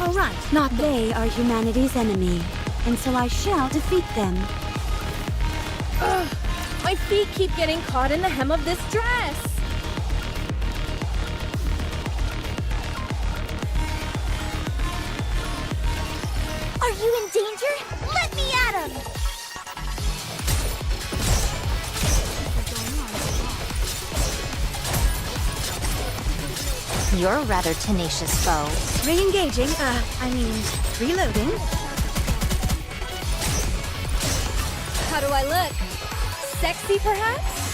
All right, not they are humanity's enemy, and so I shall defeat them. Ugh, my feet keep getting caught in the hem of this dress. Are you in danger? Let me at him! You're a rather tenacious foe. Re-engaging, reloading. How do I look? Sexy, perhaps?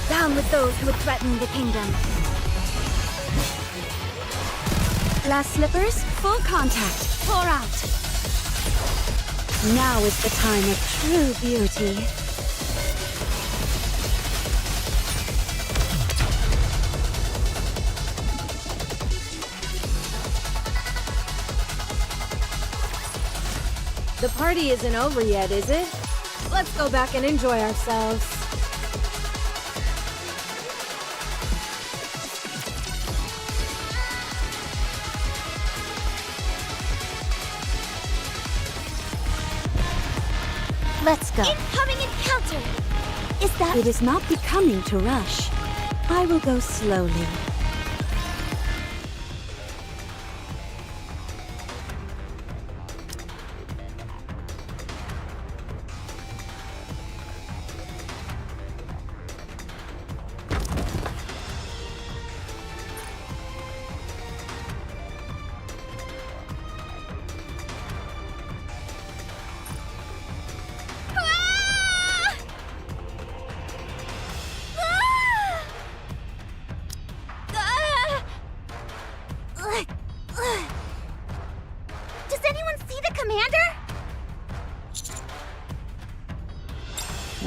Down with those who would threaten the kingdom. Glass slippers, full contact. Pour out. Now is the time of true beauty. The party isn't over yet, is it? Let's go back and enjoy ourselves. Let's go. Incoming encounter! Is that... It is not becoming to rush. I will go slowly.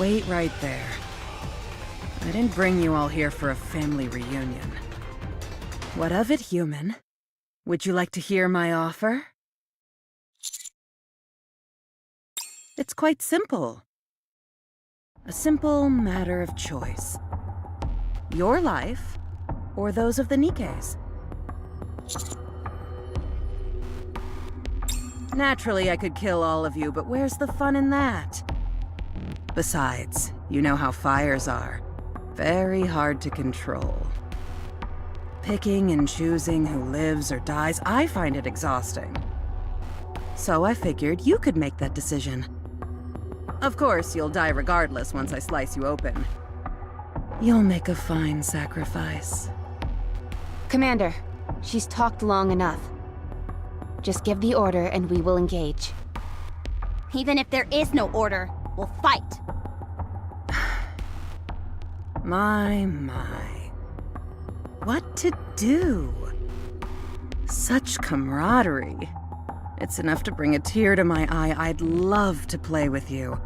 Wait right there. I didn't bring you all here for a family reunion. What of it, human? Would you like to hear my offer? It's quite simple. A simple matter of choice. Your life, or those of the Nikkes. Naturally, I could kill all of you, but where's the fun in that? Besides, you know how fires are. Very hard to control. Picking and choosing who lives or dies, I find it exhausting. So I figured you could make that decision. Of course, you'll die regardless once I slice you open. You'll make a fine sacrifice. Commander, she's talked long enough. Just give the order and we will engage. Even if there is no order, we'll fight. My. What to do? Such camaraderie. It's enough to bring a tear to my eye. I'd love to play with you.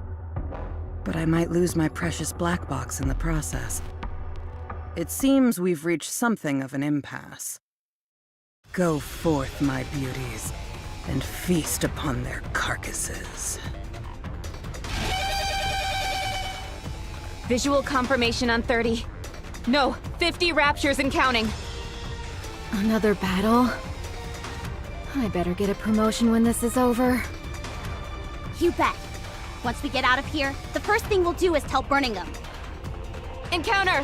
But I might lose my precious black box in the process. It seems we've reached something of an impasse. Go forth, my beauties, and feast upon their carcasses. Visual confirmation on 30. No, 50 raptures and counting. Another battle? I better get a promotion when this is over. You bet. Once we get out of here, the first thing we'll do is tell Birmingham. Encounter!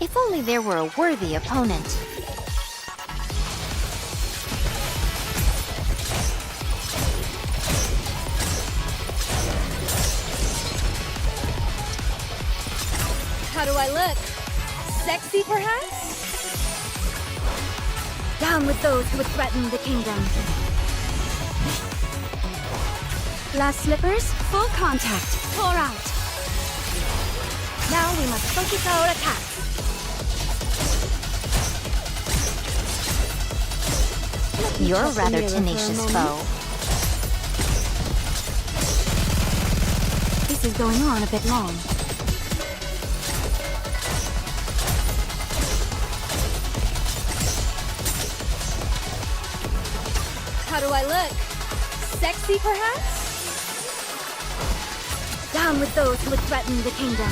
If only there were a worthy opponent. How do I look? Sexy, perhaps? Down with those who would threaten the kingdom. Glass slippers, full contact. Pour out. Now we must focus our attack. You're a rather tenacious foe. This is going on a bit long. How do I look? Sexy, perhaps? Down with those who would threaten the kingdom.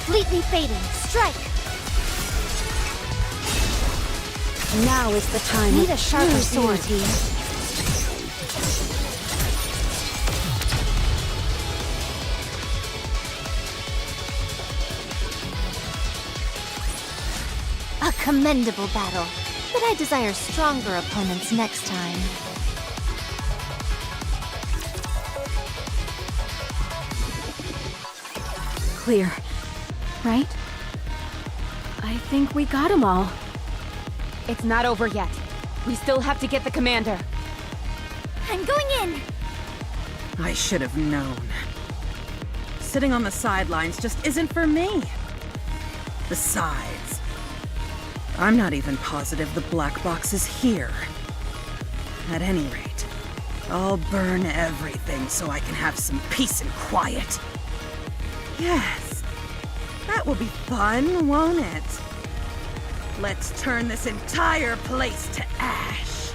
Fleetly fading, strike! Now is the time. Need a sharper sword. A commendable battle, but I desire stronger opponents next time. Clear. Right? I think we got them all. It's not over yet. We still have to get the commander. I'm going in! I should have known. Sitting on the sidelines just isn't for me. Besides, I'm not even positive the black box is here. At any rate, I'll burn everything so I can have some peace and quiet. Yes, that will be fun, won't it? Let's turn this entire place to ash.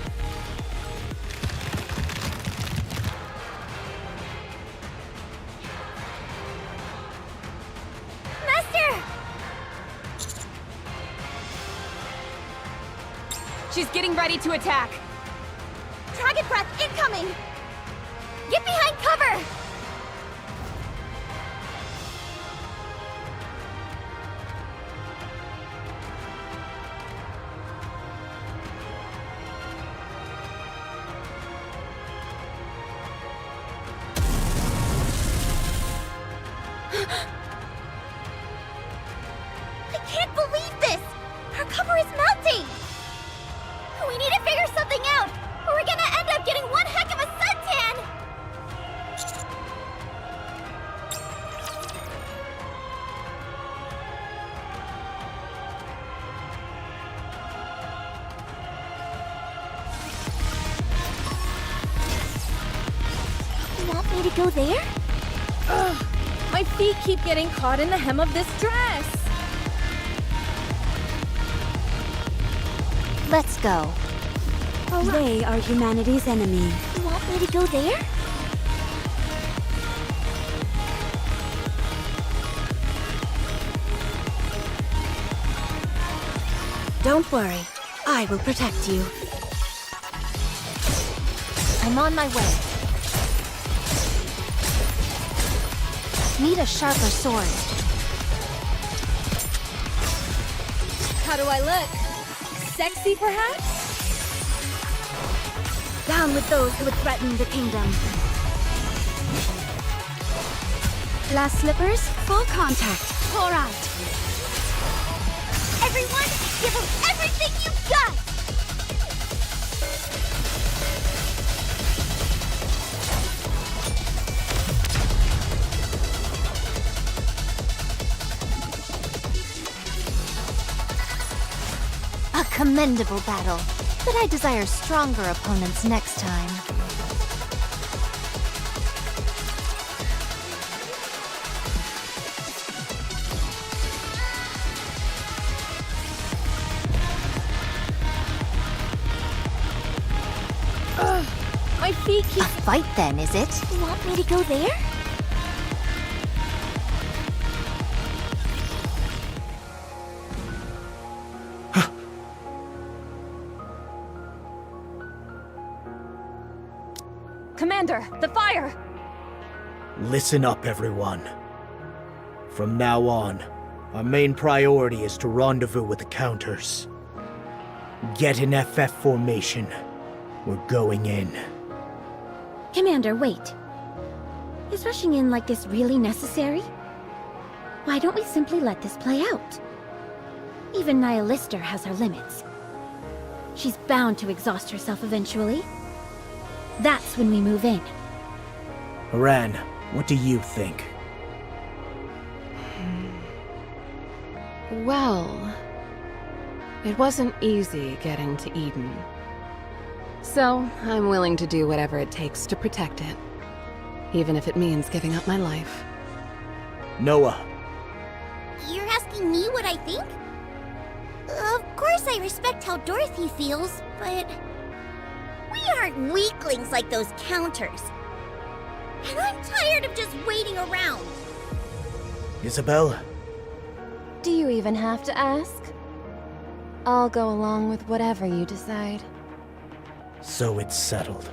Master! She's getting ready to attack. Dragon breath incoming! Get behind cover! I can't believe this! Our cover is melting! We need to figure something out, or we're gonna end up getting one heck of a suntan! me to go there? Ugh, my feet keep getting caught in the hem of this dress. Let's go. They are humanity's enemy. You want me to go there? Don't worry. I will protect you. I'm on my way. Need a sharper sword. How do I look? Sexy, perhaps? Down with those who would threaten the kingdom. Glass slippers, full contact. Pour out. Everyone, give them everything you've got! A commendable battle, but I desire stronger opponents next time. Ugh, my feet keep... A fight then, is it? You want me to go there? Commander, the fire! Listen up, everyone. From now on, our main priority is to rendezvous with the Counters. Get in FF formation. We're going in. Commander, wait. Is rushing in like this really necessary? Why don't we simply let this play out? Even Nihilister has her limits. She's bound to exhaust herself eventually. That's when we move in. Haran, what do you think? Well, it wasn't easy getting to Eden. So, I'm willing to do whatever it takes to protect it. Even if it means giving up my life. Noah. You're asking me what I think? Of course I respect how Dorothy feels, but... we aren't weaklings like those Counters. And I'm tired of just waiting around. Isabel? Do you even have to ask? I'll go along with whatever you decide. So it's settled.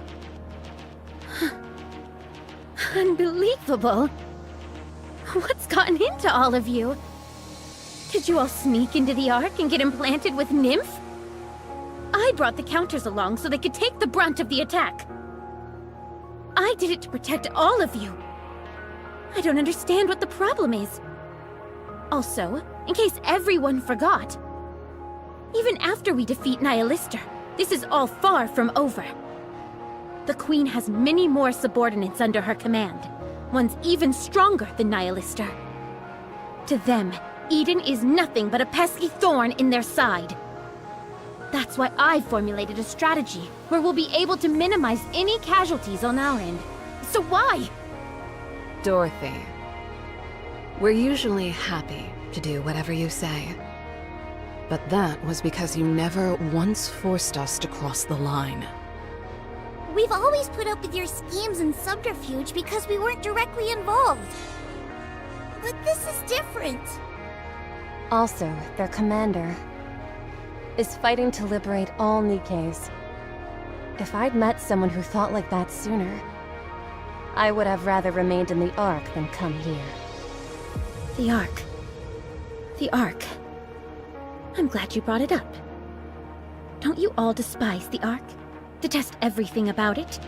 Unbelievable. What's gotten into all of you? Did you all sneak into the Ark and get implanted with Nymph? I brought the Counters along so they could take the brunt of the attack. I did it to protect all of you. I don't understand what the problem is. Also, in case everyone forgot, even after we defeat Nihilister, this is all far from over. The Queen has many more subordinates under her command, ones even stronger than Nihilister. To them, Eden is nothing but a pesky thorn in their side. That's why I formulated a strategy where we'll be able to minimize any casualties on our end. So why? Dorothy, we're usually happy to do whatever you say. But that was because you never once forced us to cross the line. We've always put up with your schemes and subterfuge because we weren't directly involved. But this is different. Also, their commander is fighting to liberate all Nikkes. If I'd met someone who thought like that sooner, I would have rather remained in the Ark than come here. The Ark. The Ark. I'm glad you brought it up. Don't you all despise the Ark? Detest everything about it?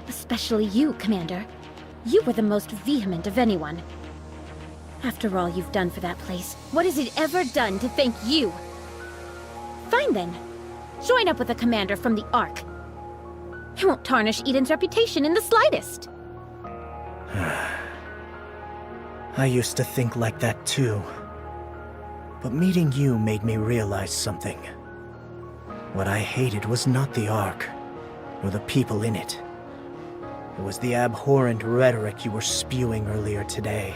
Especially you, Commander. You were the most vehement of anyone. After all you've done for that place, what has it ever done to thank you? Fine then. Join up with a commander from the Ark. It won't tarnish Eden's reputation in the slightest. I used to think like that too. But meeting you made me realize something. What I hated was not the Ark, or the people in it. It was the abhorrent rhetoric you were spewing earlier today.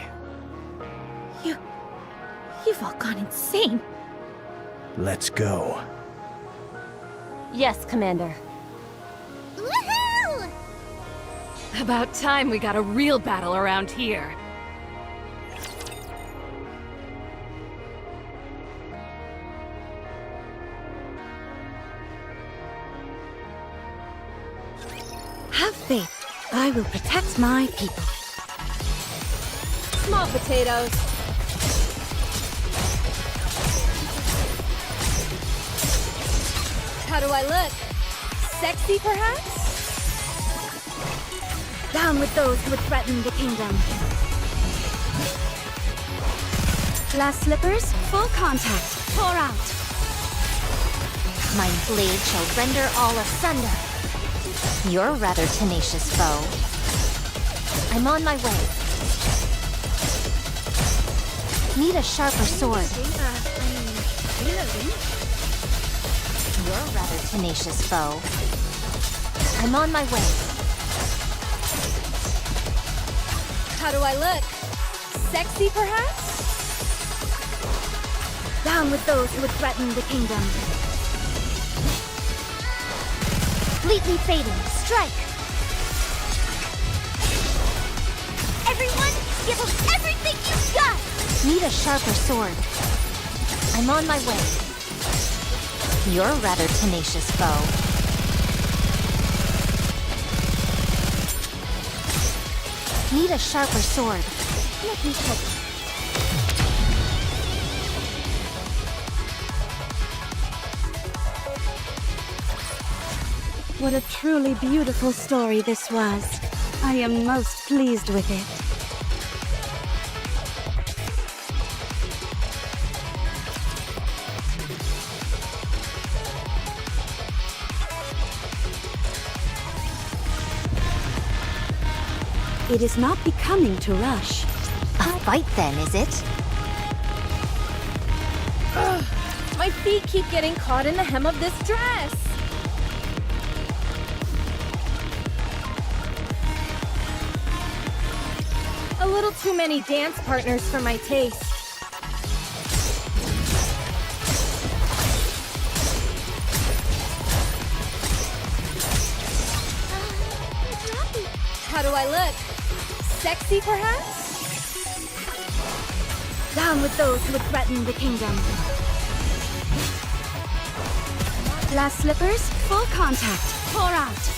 You've all gone insane. Let's go. Yes, Commander. Woohoo! About time we got a real battle around here. Have faith. I will protect my people. Small potatoes. How do I look? Sexy, perhaps? Down with those who would threaten the kingdom. Glass slippers, full contact. Pour out. My blade shall render all asunder. You're a rather tenacious foe. I'm on my way. Need a sharper sword. You're a rather tenacious foe. I'm on my way. How do I look? Sexy, perhaps? Down with those who would threaten the kingdom. Completely fading. Strike! Everyone, give them everything you've got! Need a sharper sword. I'm on my way. You're a rather tenacious foe. Need a sharper sword. Let me help. What a truly beautiful story this was. I am most pleased with it. It is not becoming to rush. A fight then, is it? Ugh, my feet keep getting caught in the hem of this dress. A little too many dance partners for my taste. How do I look? Sexy, perhaps? Down with those who would threaten the kingdom. Glass slippers, full contact. Pour out.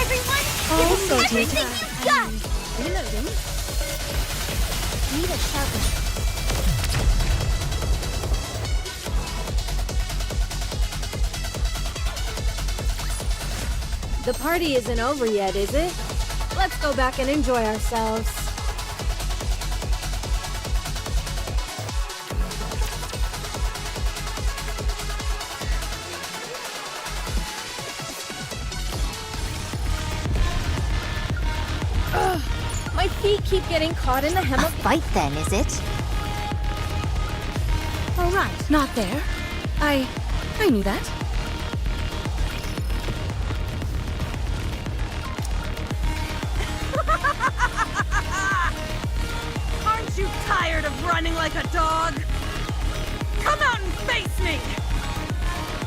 Everyone, give them everything you've got! Reloading. Need a sharper. The party isn't over yet, is it? Let's go back and enjoy ourselves. Ugh, my feet keep getting caught in the hem A of... fight then, is it? All right, not there. I knew that. Aren't you tired of running like a dog? Come out and face me!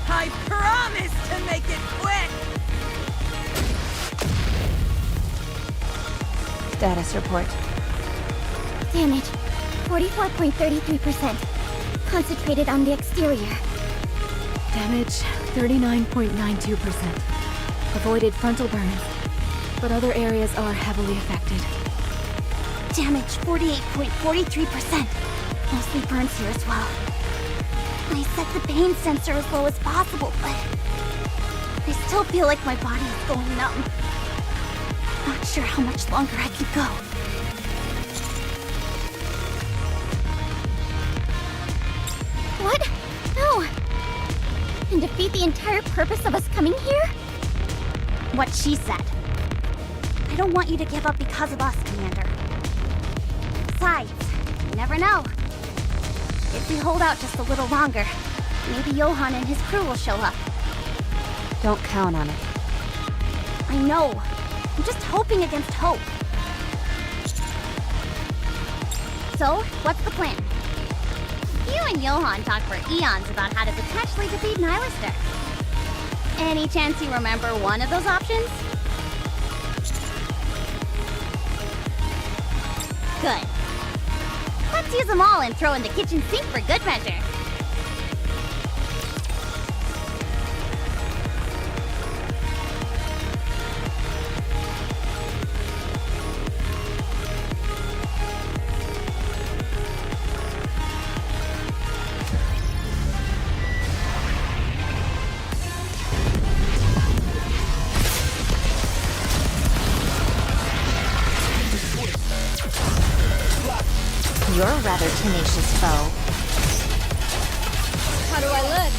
I promise to make it quick! Status report. Damage, 44.33%. Concentrated on the exterior. Damage 39.92%. Avoided frontal burns, but other areas are heavily affected. Damage, 48.43%. Mostly burns here as well. I set the pain sensor as low as possible, but I still feel like my body is going numb. Not sure how much longer I can go. What? No! And defeat the entire purpose of us coming here? What she said. I don't want you to give up because of us, Commander. Besides, you never know. If we hold out just a little longer, maybe Johann and his crew will show up. Don't count on it. I know, I'm just hoping against hope. So, what's the plan? You and Johann talked for eons about how to potentially defeat Nihilister. Any chance you remember one of those options? Good. Let's use them all and throw in the kitchen sink for good measure. You're a rather tenacious foe. How do I look?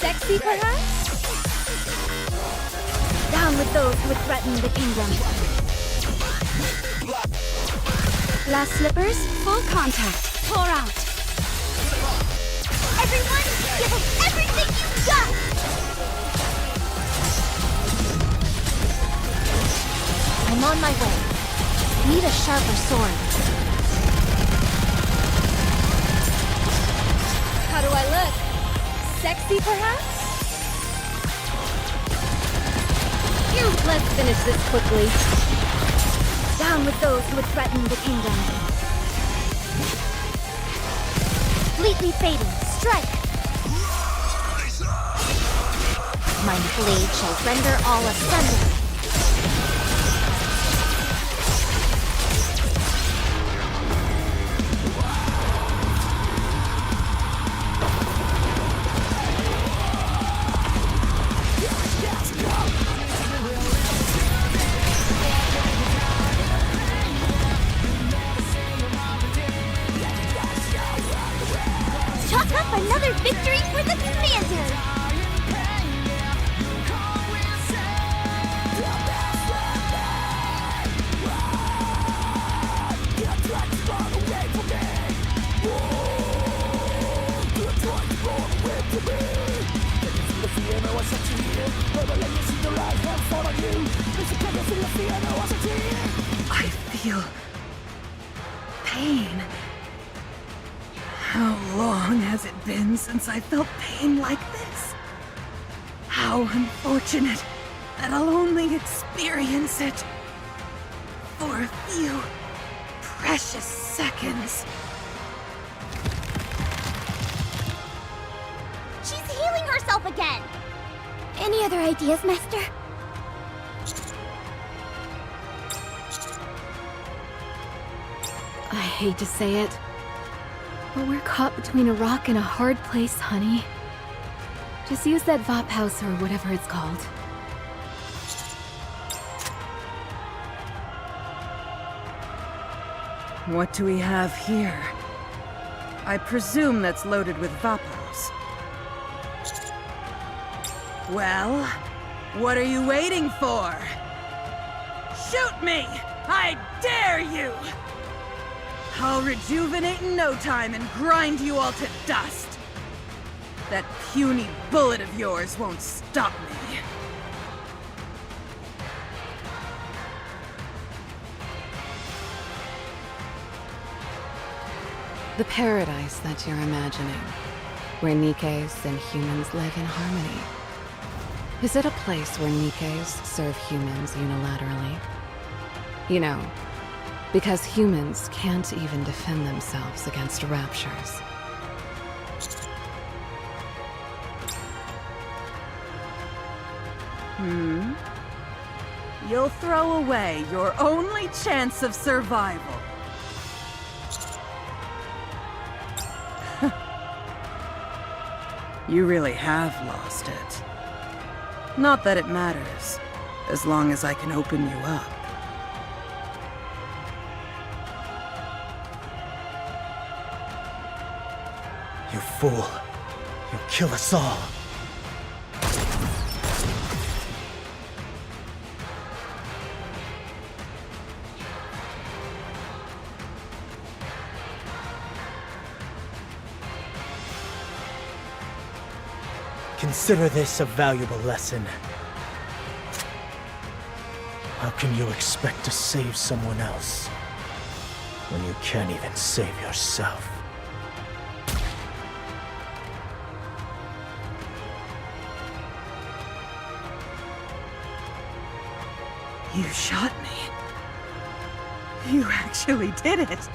Sexy, perhaps? Down with those who would threaten the kingdom. Glass slippers, full contact. Pour out. Everyone, give us everything you've got! I'm on my way. Need a sharper sword. How do I look? Sexy, perhaps? Let's finish this quickly. Down with those who would threaten the kingdom. Completely fading. Strike! My blade shall render all asunder. Chalk up another victory for the commander! I feel pain. How long has it been since I felt pain like this? How unfortunate that I'll only experience it for a few precious seconds. She's healing herself again! Any other ideas, Master? I hate to say it, but we're caught between a rock and a hard place, honey. Just use that Vop house or whatever it's called. What do we have here? I presume that's loaded with Vapos. Well, what are you waiting for? Shoot me! I dare you! I'll rejuvenate in no time and grind you all to dust. That puny bullet of yours won't stop me. The paradise that you're imagining, where Nikkes and humans live in harmony. Is it a place where Nikkes serve humans unilaterally? You know, because humans can't even defend themselves against raptures. You'll throw away your only chance of survival. You really have lost it. Not that it matters, as long as I can open you up. You fool. You'll kill us all. Consider this a valuable lesson. How can you expect to save someone else when you can't even save yourself? You shot me. You actually did it.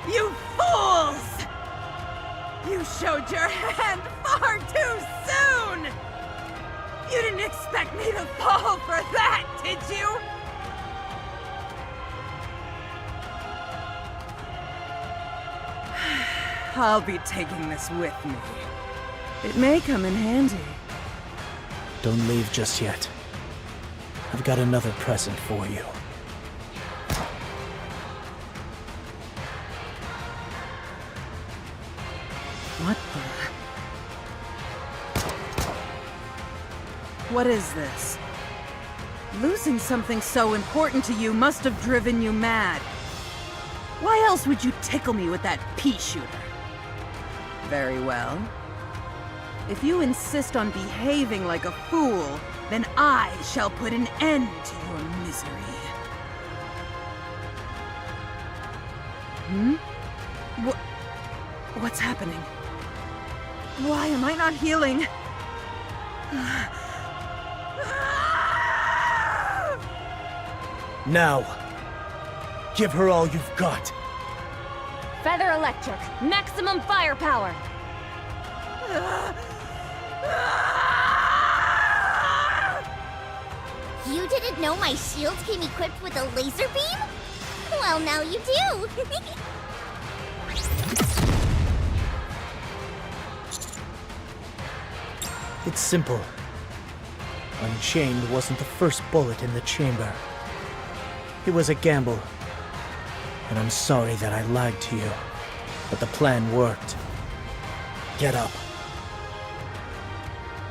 You fools! You showed your hand far too soon! You didn't expect me to fall for that, did you? I'll be taking this with me. It may come in handy. Don't leave just yet. I've got another present for you. What the... What is this? Losing something so important to you must have driven you mad. Why else would you tickle me with that pea shooter? Very well. If you insist on behaving like a fool, then I shall put an end to your misery. What's happening? Why am I not healing? Now, give her all you've got. Feather electric, maximum firepower. You didn't know my shield came equipped with a laser beam? Well, now you do! It's simple. Unchained wasn't the first bullet in the chamber. It was a gamble. And I'm sorry that I lied to you. But the plan worked. Get up.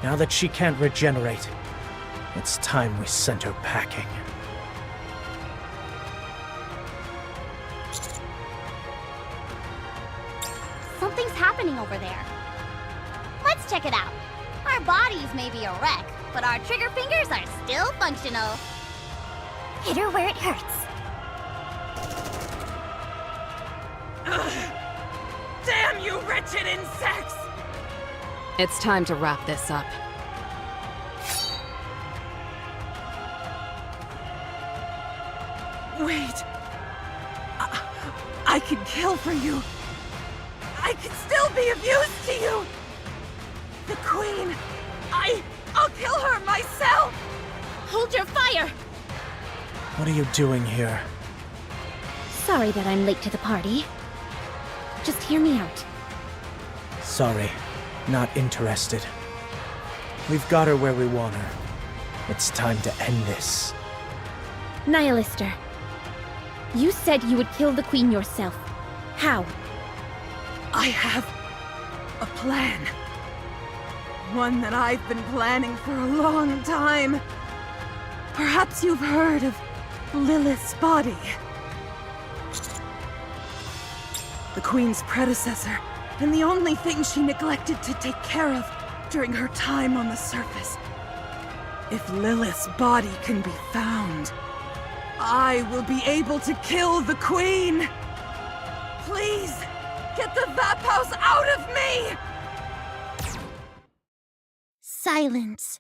Now that she can't regenerate, it's time we sent her packing. Something's happening over there. Let's check it out. Our bodies may be a wreck, but our trigger fingers are still functional. Hit her where it hurts. Damn you wretched insects! It's time to wrap this up. Wait. I can kill for you. I can still be of use to you. The Queen. I'll kill her myself. Hold your fire! What are you doing here? Sorry that I'm late to the party. Just hear me out. Sorry, not interested. We've got her where we want her. It's time to end this. Nihilister, you said you would kill the Queen yourself. How? I have a plan. One that I've been planning for a long time. Perhaps you've heard of Lilith's body. The Queen's predecessor, and the only thing she neglected to take care of during her time on the surface. If Lilith's body can be found, I will be able to kill the Queen! Please, get the Vap House out of me! Silence.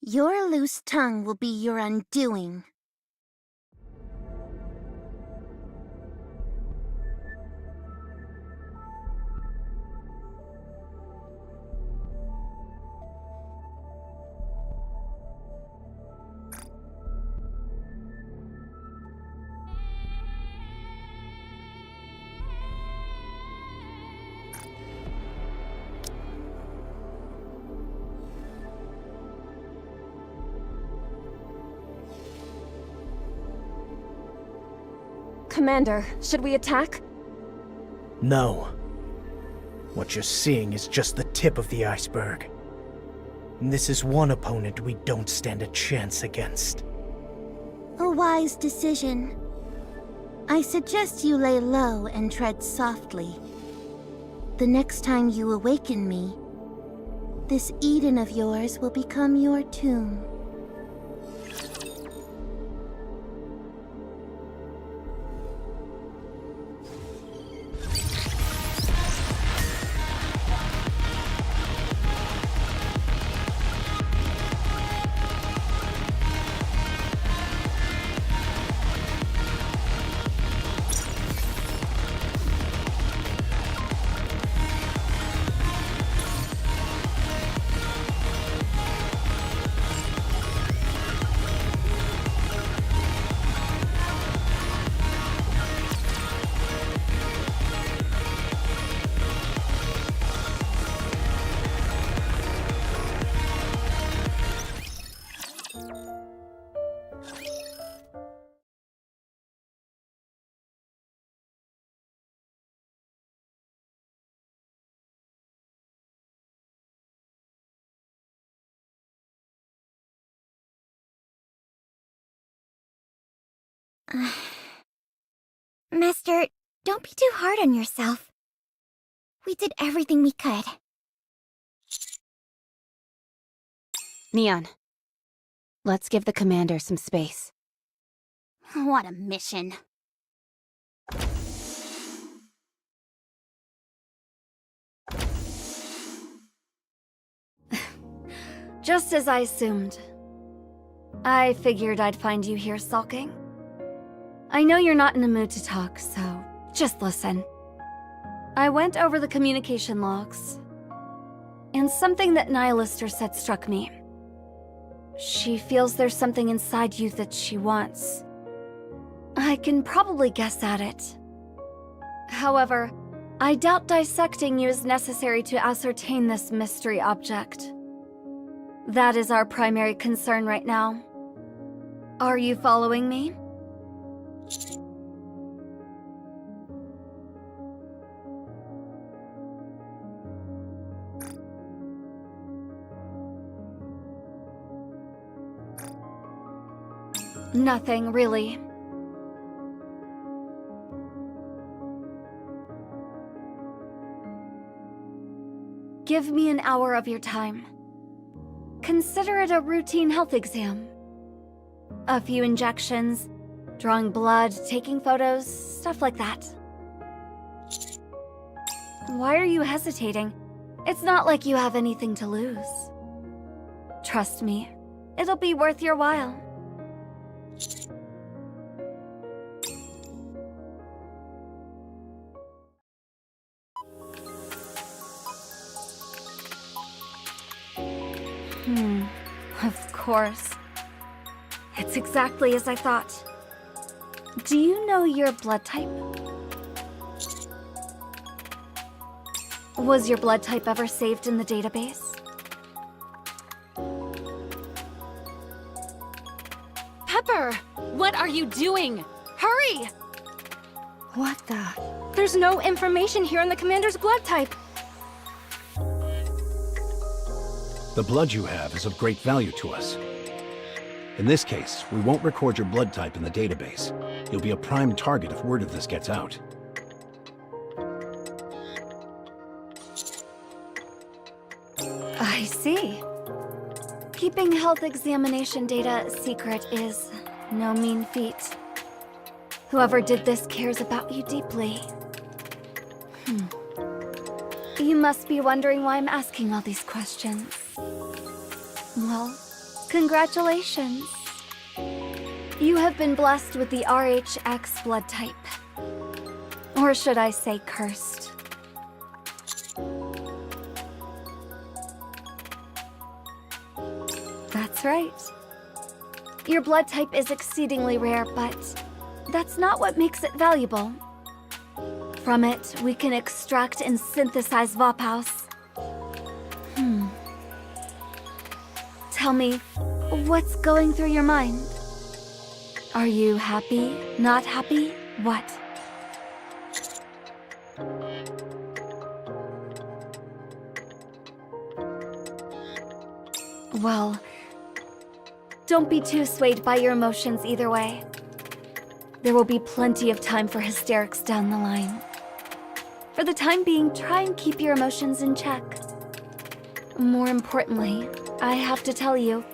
Your loose tongue will be your undoing. Commander, should we attack? No. What you're seeing is just the tip of the iceberg. And this is one opponent we don't stand a chance against. A wise decision. I suggest you lay low and tread softly. The next time you awaken me, This Eden of yours will become your tomb. Master, don't be too hard on yourself. We did everything we could. Neon. Let's give the commander some space. What a mission. Just as I assumed. I figured I'd find you here sulking. I know you're not in the mood to talk, so just listen. I went over the communication logs, and something that Nihilister said struck me. She feels there's something inside you that she wants. I can probably guess at it. However, I doubt dissecting you is necessary to ascertain this mystery object. That is our primary concern right now. Are you following me? Nothing, really. Give me an hour of your time. Consider it a routine health exam. A few injections, drawing blood, taking photos, stuff like that. Why are you hesitating? It's not like you have anything to lose. Trust me, it'll be worth your while. Of course. It's exactly as I thought. Do you know your blood type? Was your blood type ever saved in the database? Pepper! What are you doing? Hurry! What the? There's no information here on the commander's blood type. The blood you have is of great value to us. In this case, we won't record your blood type in the database. You'll be a prime target if word of this gets out. I see. Keeping health examination data secret is no mean feat. Whoever did this cares about you deeply. You must be wondering why I'm asking all these questions. Well, congratulations. You have been blessed with the RHX blood type. Or should I say cursed. That's right. Your blood type is exceedingly rare, but that's not what makes it valuable. From it, we can extract and synthesize Vapaus. Tell me, what's going through your mind? Are you happy? Not happy? What? Well, don't be too swayed by your emotions either way. There will be plenty of time for hysterics down the line. For the time being, try and keep your emotions in check. More importantly, I have to tell you.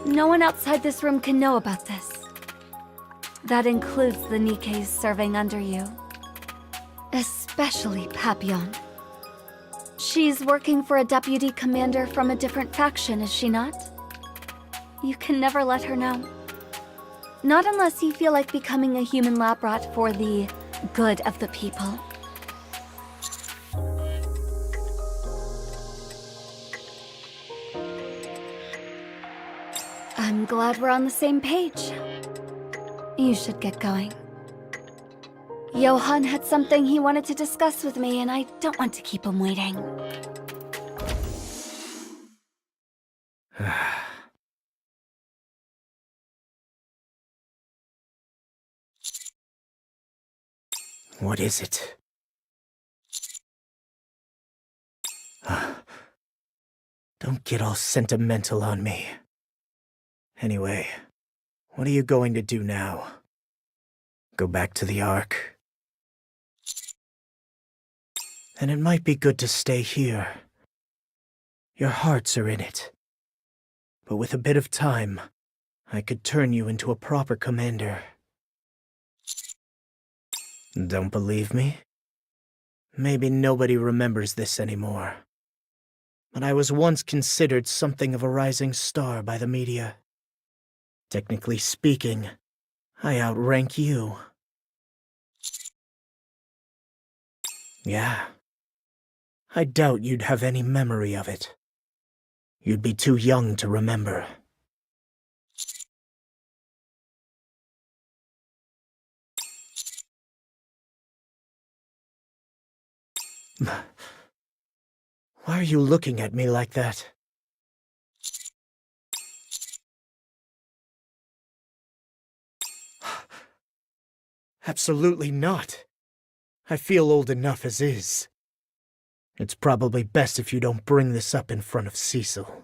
No one outside this room can know about this. That includes the Nikkes serving under you. Especially Papillon. She's working for a deputy commander from a different faction, is she not? You can never let her know. Not unless you feel like becoming a human lab rat for the good of the people. I'm glad we're on the same page. You should get going. Johann had something he wanted to discuss with me, and I don't want to keep him waiting. What is it? Don't get all sentimental on me. Anyway, what are you going to do now? Go back to the Ark? Then it might be good to stay here. Your hearts are in it. But with a bit of time, I could turn you into a proper commander. Don't believe me? Maybe nobody remembers this anymore. But I was once considered something of a rising star by the media. Technically speaking, I outrank you. Yeah. I doubt you'd have any memory of it. You'd be too young to remember. Why are you looking at me like that? Absolutely not. I feel old enough as is. It's probably best if you don't bring this up in front of Cecil.